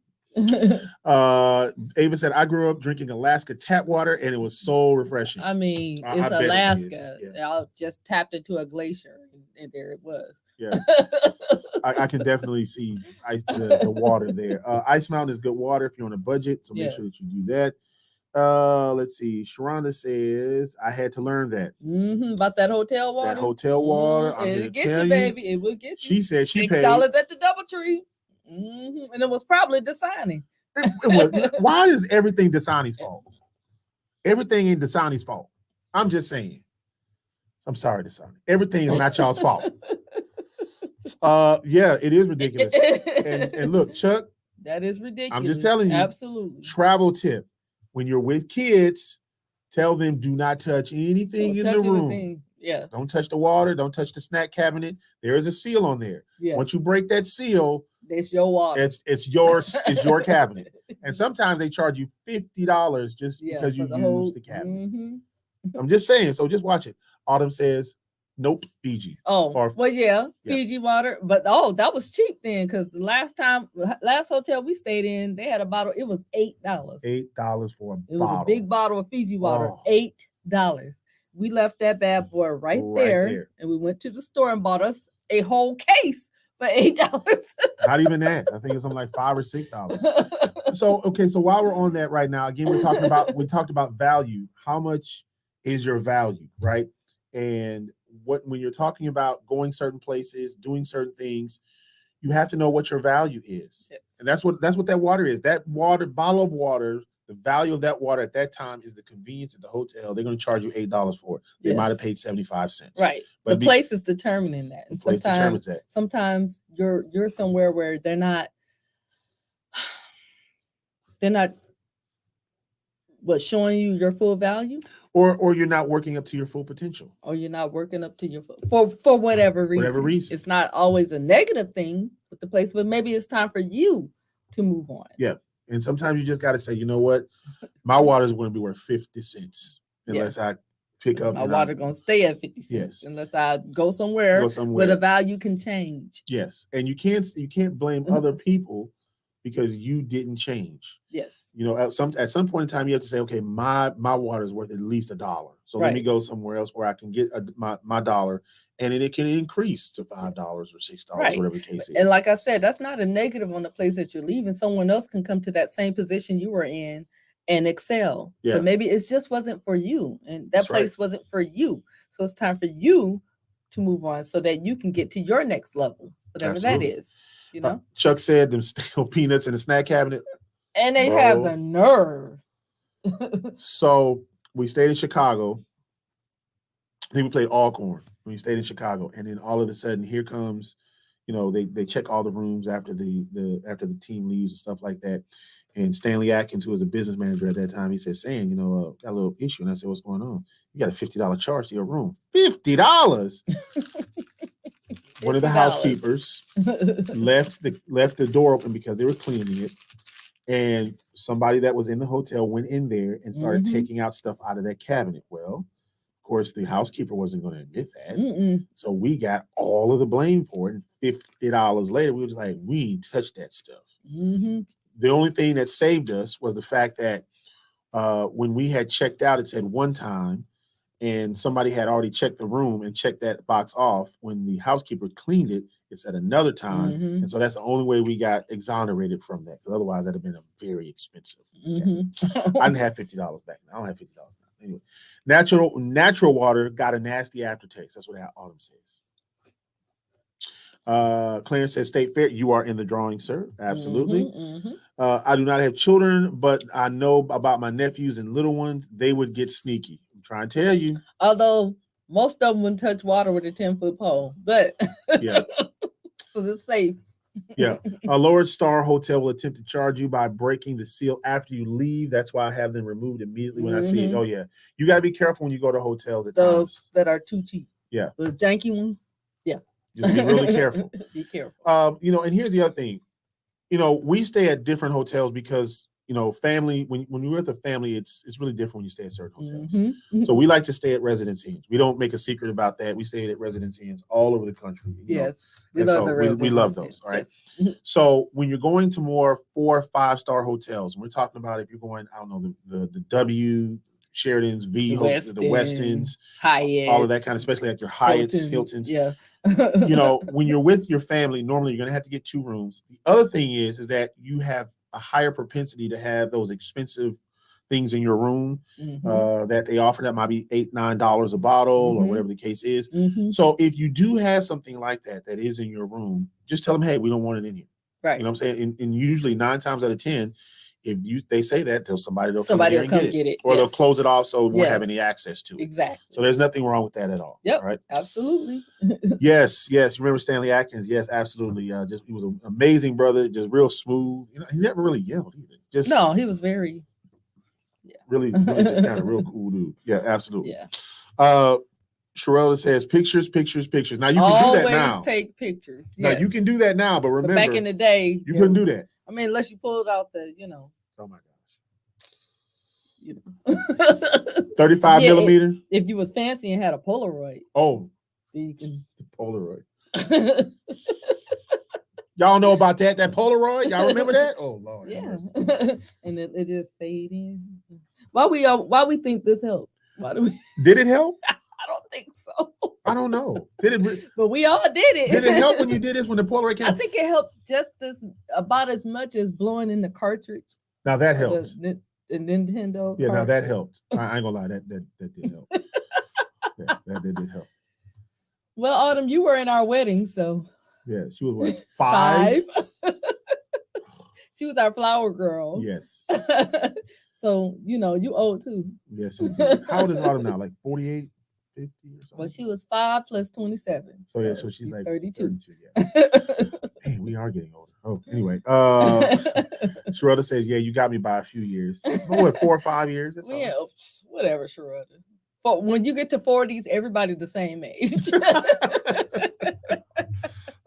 Ava said, I grew up drinking Alaska tap water and it was so refreshing. I mean, it's Alaska. I just tapped into a glacier and there it was. Yeah. I can definitely see the water there. Ice Mountain is good water if you're on a budget, so make sure that you do that. Let's see. Sharonda says, I had to learn that. About that hotel water. That hotel water. It'll get you, baby. It will get you. She said she paid $6 at the DoubleTree. And it was probably Dasani. It was. Why is everything Dasani's fault? Everything ain't Dasani's fault. I'm just saying. I'm sorry, Dasani. Everything is not y'all's fault. Yeah, it is ridiculous. And look, Chuck. That is ridiculous. I'm just telling you. Absolutely. Travel tip. When you're with kids, tell them do not touch anything in the room. Yeah. Don't touch the water. Don't touch the snack cabinet. There is a seal on there. Yes. Once you break that seal, it's your water. It's your cabinet. And sometimes they charge you $50 just because you use the cabinet. I'm just saying. So just watch it. Autumn says, nope, Fiji. Fiji water. But that was cheap then, because the last hotel we stayed in, they had a bottle. It was $8. $8 for a bottle. It was a big bottle of Fiji water. $8. We left that bad boy right there, and we went to the store and bought us a whole case for $8. Not even that. I think it's something like $5 or $6. So while we're on that right now, again, we talked about value. How much is your value, right? And when you're talking about going certain places, doing certain things, you have to know what your value is. Yes. And that's what that water is. That bottle of water, the value of that water at that time is the convenience at the hotel. They're going to charge you $8 for it. They might have paid 75 cents. Right. But the place is determining that. And the place determines that. Sometimes you're somewhere where they're not showing you your full value. Or you're not working up to your full potential. Or you're not working up to your full for whatever reason. Whatever reason. It's not always a negative thing with the place, but maybe it's time for you to move on. Yeah. And sometimes you just got to say, you know what? My water is going to be worth 50 cents unless I pick up. My water going to stay at 50 cents. Yes. Unless I go somewhere where the value can change. Yes. And you can't blame other people because you didn't change. Yes. At some point in time, you have to say, okay, my water is worth at least $1. So let me go somewhere else where I can get my dollar, and then it can increase to $5 or $6, whatever the case is. And like I said, that's not a negative on the place that you're leaving. Someone else can come to that same position you were in and excel. Yeah. But maybe it just wasn't for you, and that place wasn't for you. So it's time for you to move on so that you can get to your next level, whatever that is. You know, Chuck said them stale peanuts in the snack cabinet, and they have the nerve. So we stayed in Chicago. Then we played Alcorn. We stayed in Chicago, and then all of a sudden, here comes, they check all the rooms after the team leaves and stuff like that. And Stanley Atkins, who was a business manager at that time, he said, "San, got a little issue." And I said, "What's going on?" "You got a $50 charge to your room." $50. One of the housekeepers left the door open because they were cleaning it, and somebody that was in the hotel went in there and started taking out stuff out of that cabinet. Well, of course, the housekeeper wasn't going to admit that, so we got all of the blame for it. And $50 later, we were just like, "We ain't touched that stuff." The only thing that saved us was the fact that when we had checked out, it said one time, and somebody had already checked the room and checked that box off. When the housekeeper cleaned it, it said another time. And so that's the only way we got exonerated from that. Because otherwise, that'd have been a very expensive. I didn't have $50 back then. I don't have $50 now. Anyway, natural water got a nasty aftertaste. That's what Autumn says. Clarence says, "State Fair, you are in the drawing, sir." Absolutely. I do not have children, but I know about my nephews and little ones. They would get sneaky. I'm trying to tell you. Although most of them wouldn't touch water with a 10-foot pole, but yeah. So it's safe. Yeah. A Lower Star Hotel will attempt to charge you by breaking the seal after you leave. That's why I have them removed immediately when I see it. Oh, yeah. You got to be careful when you go to hotels at those times. That are too cheap. Yeah. The janky ones. Yeah. Just be really careful. Be careful. And here's the other thing. We stay at different hotels because, family, when you're with a family, it's really different when you stay at certain hotels. So we like to stay at Residence Inns. We don't make a secret about that. We stay at Residence Inns all over the country. Yes. We love those. All right. Yes. So when you're going to more 4 or 5-star hotels, and we're talking about if you're going, I don't know, the W, Sheridan's, the Westins, Hyatt, all of that kind of, especially like your Hyatts, Hiltons. Yeah. When you're with your family, normally you're going to have to get 2 rooms. The other thing is that you have a higher propensity to have those expensive things in your room that they offer that might be $8, $9 a bottle or whatever the case is. So if you do have something like that is in your room, just tell them, "Hey, we don't want it in here." Right. You know what I'm saying? And usually 9 times out of 10, if they say that, somebody will come get it. Or they'll close it off so we won't have any access to it. Exactly. So there's nothing wrong with that at all. Yep. Right? Absolutely. Yes. Remember Stanley Atkins? Yes, absolutely. He was an amazing brother, just real smooth. He never really yelled either. No, he was very really just kind of real cool dude. Yeah, absolutely. Yeah. Sherella says pictures. Now you can do that now. Always take pictures. Yes. Now you can do that now, but remember, back in the day, you couldn't do that. I mean, unless you pulled out the, Oh my gosh. 35 millimeter. If you was fancy and had a Polaroid. Oh, you can. The Polaroid. Y'all know about that Polaroid? Y'all remember that? Oh Lord. Yeah. And it just fade in. Why we think this helped? Did it help? I don't think so. I don't know. Did it? But we all did it. Did it help when you did this when the Polaroid came? I think it helped just about as much as blowing in the cartridge. Now that helped. The Nintendo. Yeah, now that helped. I ain't gonna lie, that did help. Yeah, that did help. Well, Autumn, you were in our wedding, so. Yeah, she was what, 5? She was our flower girl. Yes. So, you old too. Yes, indeed. How old is Autumn now? Like 48, 50 or something? Well, she was 5 plus 27. So yeah, so she's like 32. Yeah. Hey, we are getting older. Oh, anyway. Sherrod says, "Yeah, you got me by a few years. What, 4 or 5 years?" That's whatever, Sherrod. But when you get to 40s, everybody's the same age.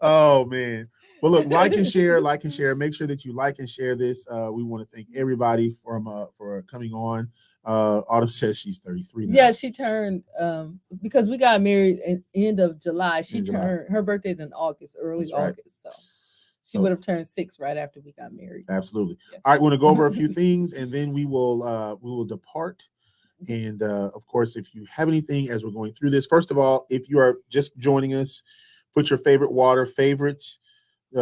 Oh man. Well, look, like and share. Make sure that you like and share this. We want to thank everybody for coming on. Autumn says she's 33 now. Yeah, she turned because we got married at end of July. Her birthday's in August, early August. So she would have turned 6 right after we got married. Absolutely. Yeah. All right, we're gonna go over a few things and then we will depart. And of course, if you have anything as we're going through this, first of all, if you are just joining us, put your favorite water,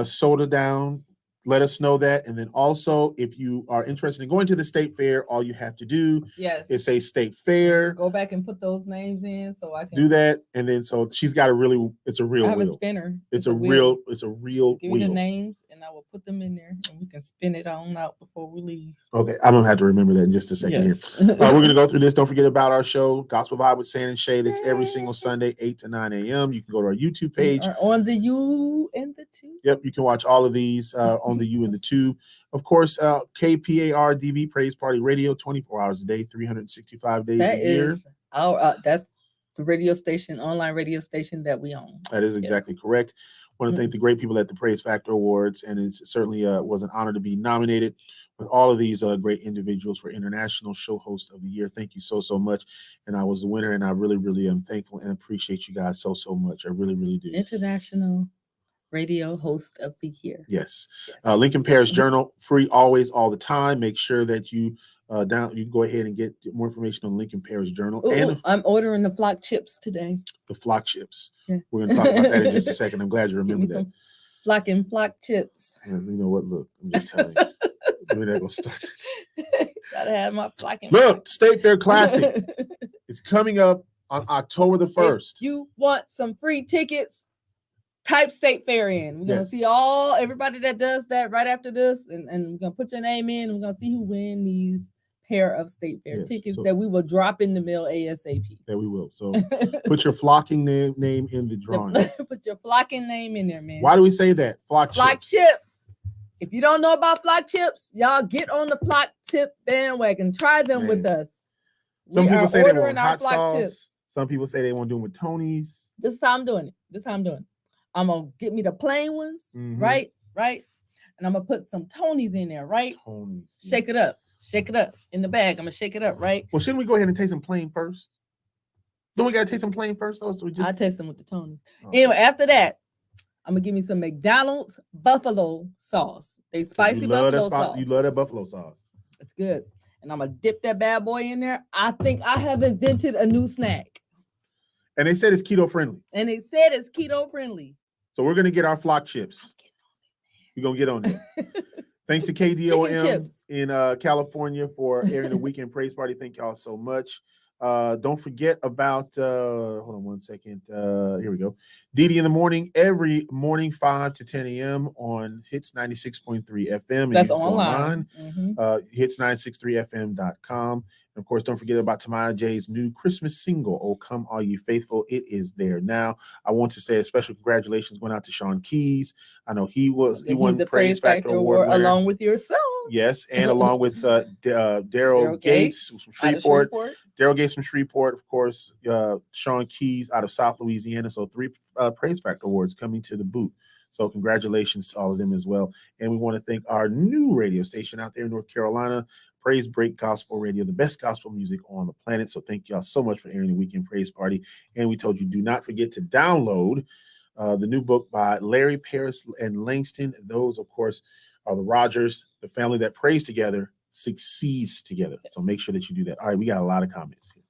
soda down, let us know that. And then also, if you are interested in going to the state fair, all you have to do is say state fair. Go back and put those names in so I can do that. And then so she's got it's a real wheel. A spinner. It's a real wheel. Give me the names and I will put them in there and we can spin it on out before we leave. Okay. I'm gonna have to remember that in just a second here. We're gonna go through this. Don't forget about our show, Gospel Vibe with San and Shae. That's every single Sunday, 8 to 9 a.m. You can go to our YouTube page. On the U and the Tube. Yep, you can watch all of these on the U and the Tube. Of course, KPAR-DB, Praise Party Radio, 24 hours a day, 365 days a year. That's the radio station, online radio station that we own. That is exactly correct. I want to thank the great people at the Prayze Factor Awards, and it certainly was an honor to be nominated with all of these great individuals for International Show Host of the Year. Thank you so much. And I was the winner, and I really, really am thankful and appreciate you guys so much. I really, really do. International Radio Host of the Year. Yes. Lincoln Parish Journal, free always, all the time. Make sure that you you can go ahead and get more information on Lincoln Parish Journal. And I'm ordering the flock chips today. The flock chips. Yeah. We're going to talk about that in just a second. I'm glad you remember that. Flock chips. Yeah, you know what? Look, I'm just telling you. We're not going to start. Gotta have my flock. Look, State Fair Classic. It's coming up on October the 1st. If you want some free tickets, type State Fair in. We're gonna see everybody that does that right after this, and we're gonna put your name in. We're gonna see who win these pair of State Fair tickets that we will drop in the mail ASAP. That we will. So put your flocking name in the drawing. Put your flocking name in there, man. Why do we say that? Flock chips. If you don't know about flock chips, y'all get on the flock chip bandwagon. Try them with us. Some people say they want hot sauce. Chips. Some people say they want to do them with Tony's. This is how I'm doing it. I'm gonna get me the plain ones, right? And I'm gonna put some Tony's in there, right? Tony's. Shake it up in the bag. I'm gonna shake it up, right? Well, shouldn't we go ahead and taste them plain first? Don't we gotta taste them plain first, though? So I taste them with the Tony's. Okay. Anyway, after that, I'm gonna give me some McDonald's buffalo sauce. They spicy buffalo sauce. You love that buffalo sauce. It's good. And I'm gonna dip that bad boy in there. I think I have invented a new snack. And they said it's keto friendly. So we're going to get our flock chips. We're going to get on there. Thanks to KDOM in California for airing the weekend praise party. Thank y'all so much. Don't forget about, hold on one second. Here we go. Didi in the morning, every morning, 5 to 10 a.m. on Hits 96.3 FM. That's online. Hits963fm.com. And of course, don't forget about Tamaya J's new Christmas single, Oh Come All You Faithful. It is there now. I want to say a special congratulations going out to Sean Keys. I know he won the Prayze Factor Award along with yourself. Yes, and along with Daryl Gates from Shreveport. Daryl Gates from Shreveport, of course, Sean Keys out of South Louisiana. So 3 Prayze Factor Awards coming to the boot. So congratulations to all of them as well. And we want to thank our new radio station out there in North Carolina, Praise Break Gospel Radio, the best gospel music on the planet. So thank y'all so much for airing the weekend praise party. And we told you, do not forget to download the new book by Larry, Paris, and Langston. Those, of course, are the Rogers, the family that prays together, succeeds together. Yes. So make sure that you do that. All right, we got a lot of comments here.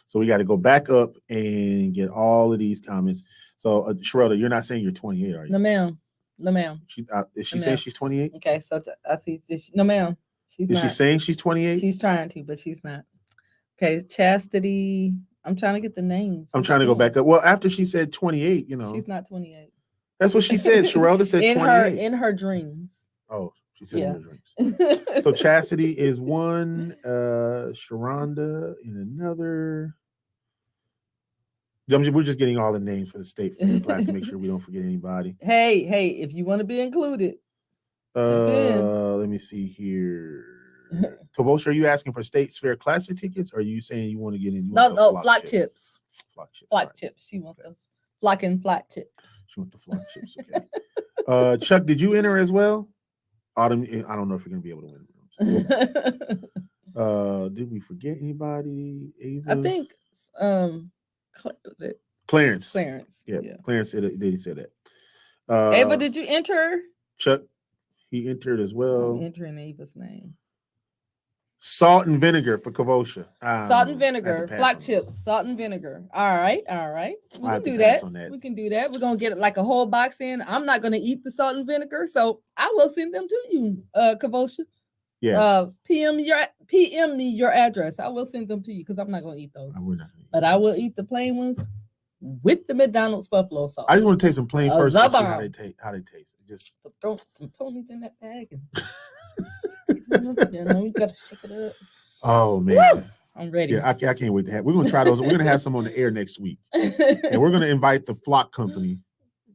So we got to go back up and get all of these comments. So, Sherelda, you're not saying you're 28, are you? No, ma'am. Is she saying she's 28? Okay, so I see. No, ma'am. Is she saying she's 28? She's trying to, but she's not. Okay, Chastity. I'm trying to get the names. I'm trying to go back up. Well, after she said 28, she's not 28. That's what she said. Sherelda said 28. In her dreams. Oh, she said in her dreams. So Chastity is one, Sharonda in another. We're just getting all the names for the state class to make sure we don't forget anybody. Hey, if you want to be included. Let me see here. Kavosha, are you asking for State Fair Classic tickets, or are you saying you want to get in? No, flock chips. Flock chips. She wants those flock chips. She wants the flock chips. Okay. Chuck, did you enter as well? Autumn, I don't know if you're gonna be able to win. Did we forget anybody? Ava? I think Clarence. Yeah. Clarence did say that. Ava, did you enter? Chuck, he entered as well. I'm entering Ava's name. Salt and vinegar for Kavosha. Salt and vinegar, flock chips, salt and vinegar. All right. We can do that. We can do that. We're gonna get like a whole box in. I'm not gonna eat the salt and vinegar, so I will send them to you, Kavosha. Yeah. PM me your address. I will send them to you because I'm not gonna eat those. But I will eat the plain ones with the McDonald's buffalo sauce. I just want to taste some plain first to see how they taste. Just throw some Tony's in that bag. You gotta shake it up. Oh man, woo! I'm ready. Yeah, I can't wait to have. We're gonna try those. We're gonna have some on the air next week, and we're gonna invite the Flock Company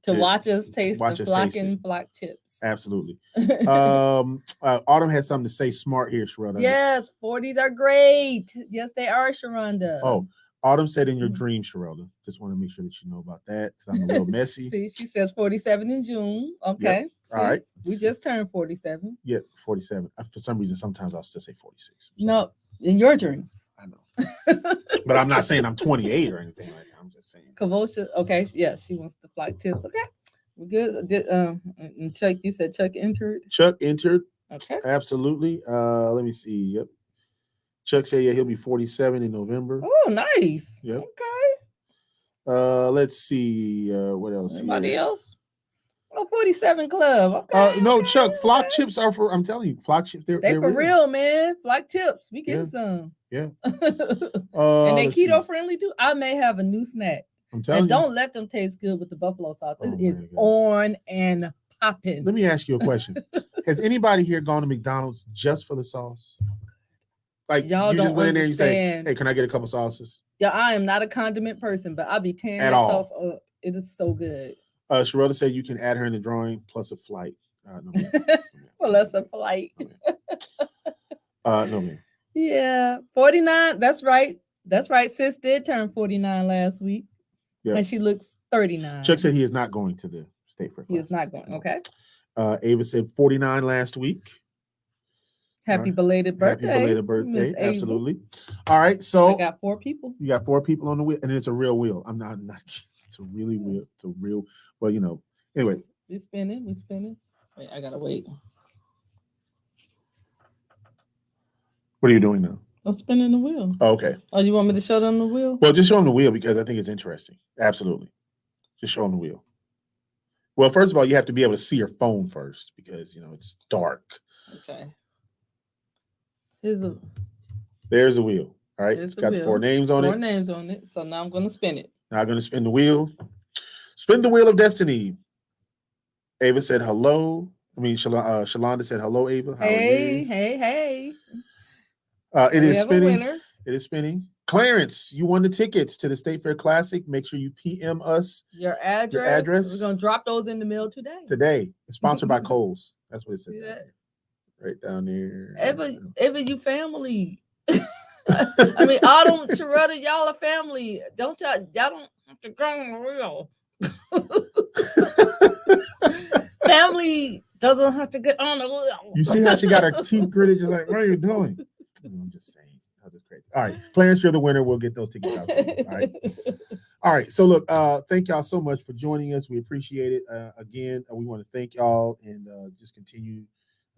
to watch us taste the flock chips. Absolutely. Autumn has something to say. Smart here, Sharonda. Yes, 40s are great. Yes, they are, Sharonda. Oh. Autumn said in your dream, Sherelda. Just want to make sure that you know about that because I'm a little messy. See, she says 47 in June. Okay. Yep. All right. We just turned 47. Yeah, 47. For some reason, sometimes I'll still say 46. No, in your dreams. I know. But I'm not saying I'm 28 or anything like that. I'm just saying. Kavosha. Okay. Yeah, she wants the flock tips. Okay. We're good. And Chuck, you said Chuck entered? Chuck entered. Okay. Absolutely. Let me see. Yep. Chuck said, yeah, he'll be 47 in November. Oh, nice. Yep. Okay. Let's see. What else? Anybody else? Oh, 47 Club. Okay. No, Chuck, flock chips are for, I'm telling you, flock chips, they're for real, man. Flock chips. We getting some. Yeah. And they keto friendly too. I may have a new snack. I'm telling you. Don't let them taste good with the buffalo sauce. It is on and popping. Let me ask you a question. Has anybody here gone to McDonald's just for the sauce? Like y'all you don't just went in there and you say, understand. "Hey, can I get a couple sauces?" Yeah, I am not a condiment person, but I'll be tearing that sauce up. It is so good. Sherelda said you can add her in the drawing plus a flight. No, well, that's a flight. No, man. Yeah, 49. That's right. That's right. Sis did turn 49 last week, and she looks 39. Chuck said he is not going to the State Fair. He is not going. Okay. Ava said 49 last week. Happy belated birthday. Happy belated birthday. Absolutely. All right. So I got 4 people. You got 4 people on the wheel, and it's a real wheel. I'm not it's a really wheel. It's a real, well, you know. Anyway. We spinning. Wait, I gotta wait. What are you doing now? I'm spinning the wheel. Oh, okay. Oh, you want me to show them the wheel? Well, just show them the wheel because I think it's interesting. Absolutely. Just show them the wheel. Well, first of all, you have to be able to see your phone first because, you know, it's dark. Okay. There's a wheel. All right. It's got 4 names on it. 4 names on it. So now I'm going to spin it. Now I'm going to spin the wheel. Spin the wheel of destiny. Ava said hello. Shalonda said hello, Ava. How are you? Hey. It is spinning. It is spinning. Clarence, you won the tickets to the State Fair Classic. Make sure you PM us your address. We're going to drop those in the mail today. It's sponsored by Kohl's. That's what it says. Right down there. Eva, you family. I mean, Autumn, Sherelda, y'all are family. Y'all don't have to go on the wheel. Family doesn't have to get on the wheel. You see how she got her teeth gritted, just like, what are you doing? I'm just saying. That was crazy. All right, Clarence, you're the winner. We'll get those tickets out to you. All right. All right. So look, thank y'all so much for joining us. We appreciate it. Again, we want to thank y'all and just continue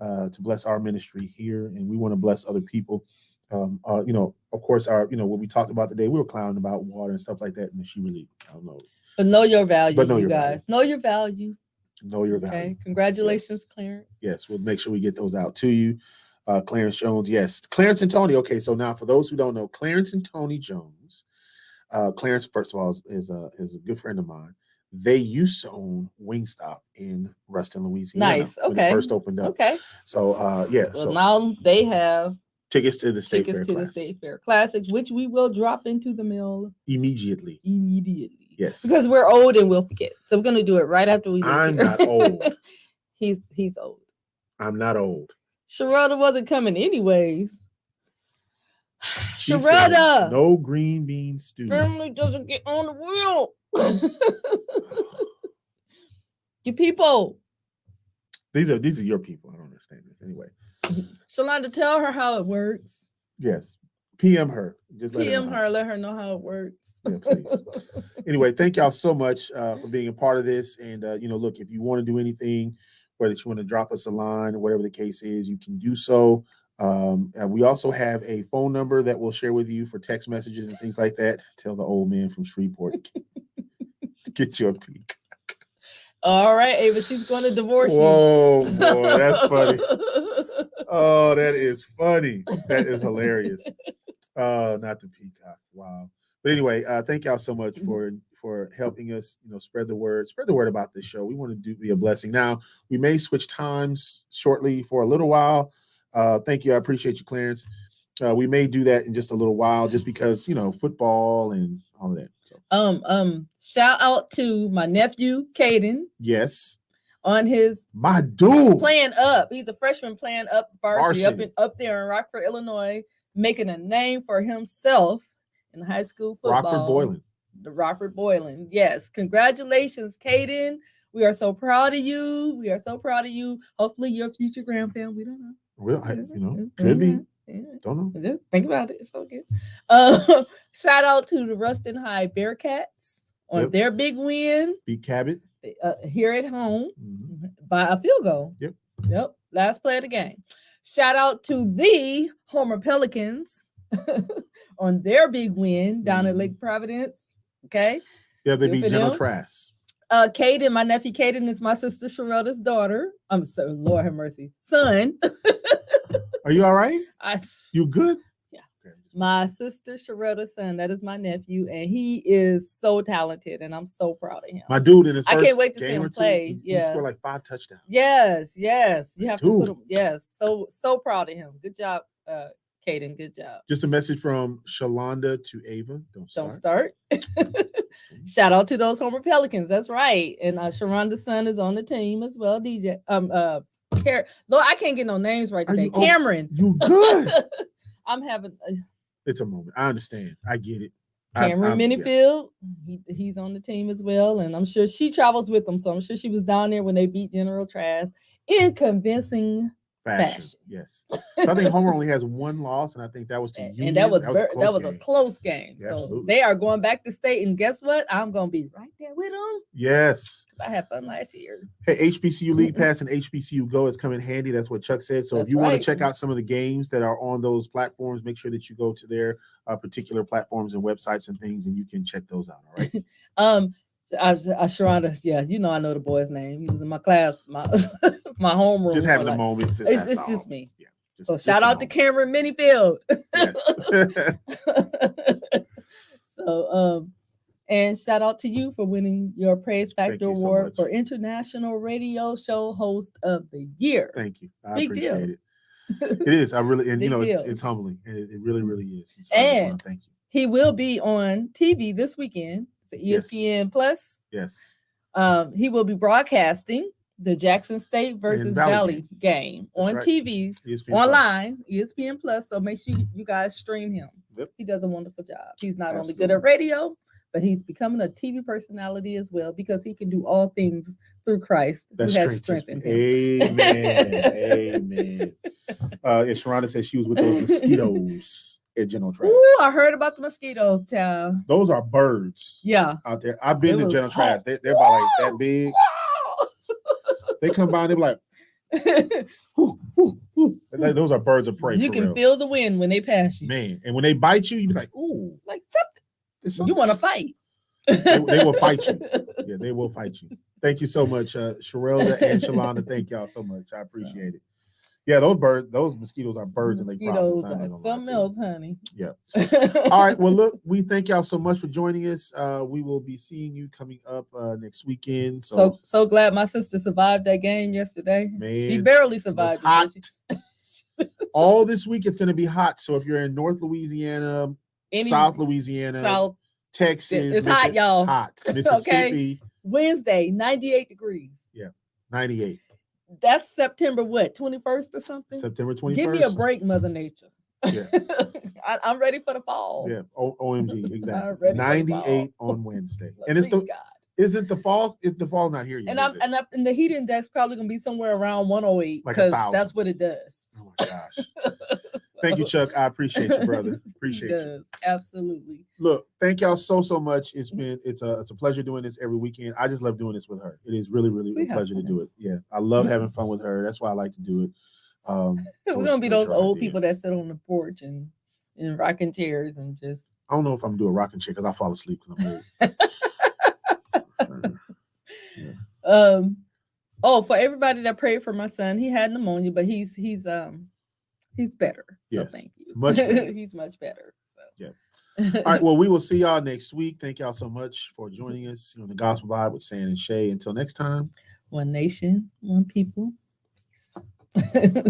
to bless our ministry here, and we want to bless other people. You know, of course, what we talked about today, we were clowning about water and stuff like that, and she really, I don't know. But know your value, but know you your guys. Value. Know your value. Know your value. Okay. Congratulations, Clarence. Yes, we'll make sure we get those out to you. Clarence Jones, yes. Clarence and Tony. Okay, so now for those who don't know, Clarence and Tony Jones. Clarence, first of all, is a good friend of mine. They used to own Wingstop in Ruston, Louisiana. Nice. Okay. When it first opened up. Okay. So yeah. Well, so now they have tickets to the State Fair Classic, which we will drop into the mail immediately. Yes. Because we're old and we'll forget. So we're gonna do it right after we leave. I'm not old. He's old. I'm not old. Sherelda wasn't coming anyways. Sherelda, no green bean stew. Family doesn't get on the wheel. You people. These are your people. I don't understand this anyway. Shalonda, tell her how it works. Yes. PM her. Just PM her. Let her know how it works. Yeah, please. Anyway, thank y'all so much for being a part of this. And look, if you want to do anything, whether you want to drop us a line or whatever the case is, you can do so. And we also have a phone number that we'll share with you for text messages and things like that. Tell the old man from Shreveport to get you a peek. All right, Ava, she's going to divorce you. Whoa, boy, that's funny. Oh, that is funny. That is hilarious. Not the peacock. Wow. But anyway, thank y'all so much for helping us, spread the word about this show. We want to be a blessing. Now, we may switch times shortly for a little while. Thank you. I appreciate you, Clarence. We may do that in just a little while, just because, football and all of that. So. Shout out to my nephew, Caden. Yes. On his my dude playing up. He's a freshman playing up varsity. Up there in Rockford, Illinois, making a name for himself in high school football. Rockford Boylan. Yes. Congratulations, Caden. We are so proud of you. Hopefully you're a future grandfam. We don't know. Well, could be. Yeah. Don't know. Just think about it. It's so good. Shout out to the Ruston High Bearcats on their big win. Beat Cabot. Here at home by a field goal. Yep. Last play of the game. Shout out to the Homer Pelicans on their big win down at Lake Providence. Okay. Yeah, they beat General Trask. Caden, my nephew Caden is my sister Sherelda's daughter. I'm so Lord have mercy. Son. Are you all right? You good? Yeah. My sister Sherelda's son. That is my nephew, and he is so talented, and I'm so proud of him. My dude in his first I can't wait to see game him or two, play. He scored like 5 touchdowns. Yes. You have to put him. Yes. So proud of him. Good job, Caden. Good job. Just a message from Shalonda to Ava. Don't start. Shout out to those Homer Pelicans. That's right. And Sharonda's son is on the team as well. DJ. Lord, I can't get no names right today. Cameron. You good? I'm having. It's a moment. I understand. I get it. Cameron Minifield. Yeah. He's on the team as well, and I'm sure she travels with them. So I'm sure she was down there when they beat General Trask in convincing fashion. Yes. So I think Homer only has 1 loss, and I think that was to Union. And that was a close game. Yeah, so absolutely. They are going back to state, and guess what? I'm going to be right there with them. Yes. I had fun last year. Hey, HBCU League Pass and HBCU Go has come in handy. That's what Chuck said. So if you want to check out some of the games that are on those platforms, make sure that you go to their particular platforms and websites and things, and you can check those out. All right. Sharonda, I know the boy's name. He was in my class, my homeroom. Just having a moment. It's just me. Yeah. So shout out to Cameron Minifield. Yes. So and shout out to you for winning your Prayze Factor Award for International Radio Show Host of the Year. Thank you. I appreciate it. It is. I really, and it's humbling. It really, really is. So and thank you. He will be on TV this weekend for ESPN Plus. Yes. He will be broadcasting the Jackson State versus Valley game on TV, ESPN online, ESPN Plus. So make sure you guys stream him. Yep. He does a wonderful job. He's not only good at radio, but he's becoming a TV personality as well, because he can do all things through Christ who has strengthened him. Amen. And Sharonda said she was with those mosquitoes at General Trask. Ooh, I heard about the mosquitoes, child. Those are birds. Yeah. Out there. I've been to General Trask. They're about like that big. They come by and they're like, those are birds of prey. You can feel the wind when they pass you. Man. And when they bite you, you be like, ooh. Like something. You want to fight. They will fight you. Yeah, they will fight you. Thank you so much, Sherelda and Shalonda. Thank y'all so much. I appreciate it. Yeah, those mosquitoes are birds, and they mosquitoes are something else, honey. Yeah. All right. Well, look, we thank y'all so much for joining us. We will be seeing you coming up next weekend. So glad my sister survived that game yesterday. Man, she barely survived. It hot. All this week it's going to be hot. So if you're in North Louisiana, South Louisiana, Texas, it's hot, y'all. Hot. Mississippi. Okay. Wednesday, 98 degrees. Yeah, 98. That's September 21st or something? September 21st. Give me a break, Mother Nature. Yeah. I'm ready for the fall. Yeah. OMG. Exactly. 98 on Wednesday. And it's isn't the fall? The fall's not here yet. And the heat index probably gonna be somewhere around 108 because that's what it does. Oh my gosh. Thank you, Chuck. I appreciate you, brother. Appreciate you. Absolutely. Look, thank y'all so much. It's a pleasure doing this every weekend. I just love doing this with her. It is really, really a pleasure to do it. Yeah. I love having fun with her. That's why I like to do it. We're gonna be those old people that sit on the porch and in rocking chairs and just. I don't know if I'm doing rocking chair because I fall asleep because I'm old. Yeah. Oh, for everybody that prayed for my son, he had pneumonia, but he's better. So yes, thank you. Much better. He's much better. So. Yeah. All right. Well, we will see y'all next week. Thank y'all so much for joining us on the Gospel Vibe with San and Shae. Until next time. One nation, one people. Peace.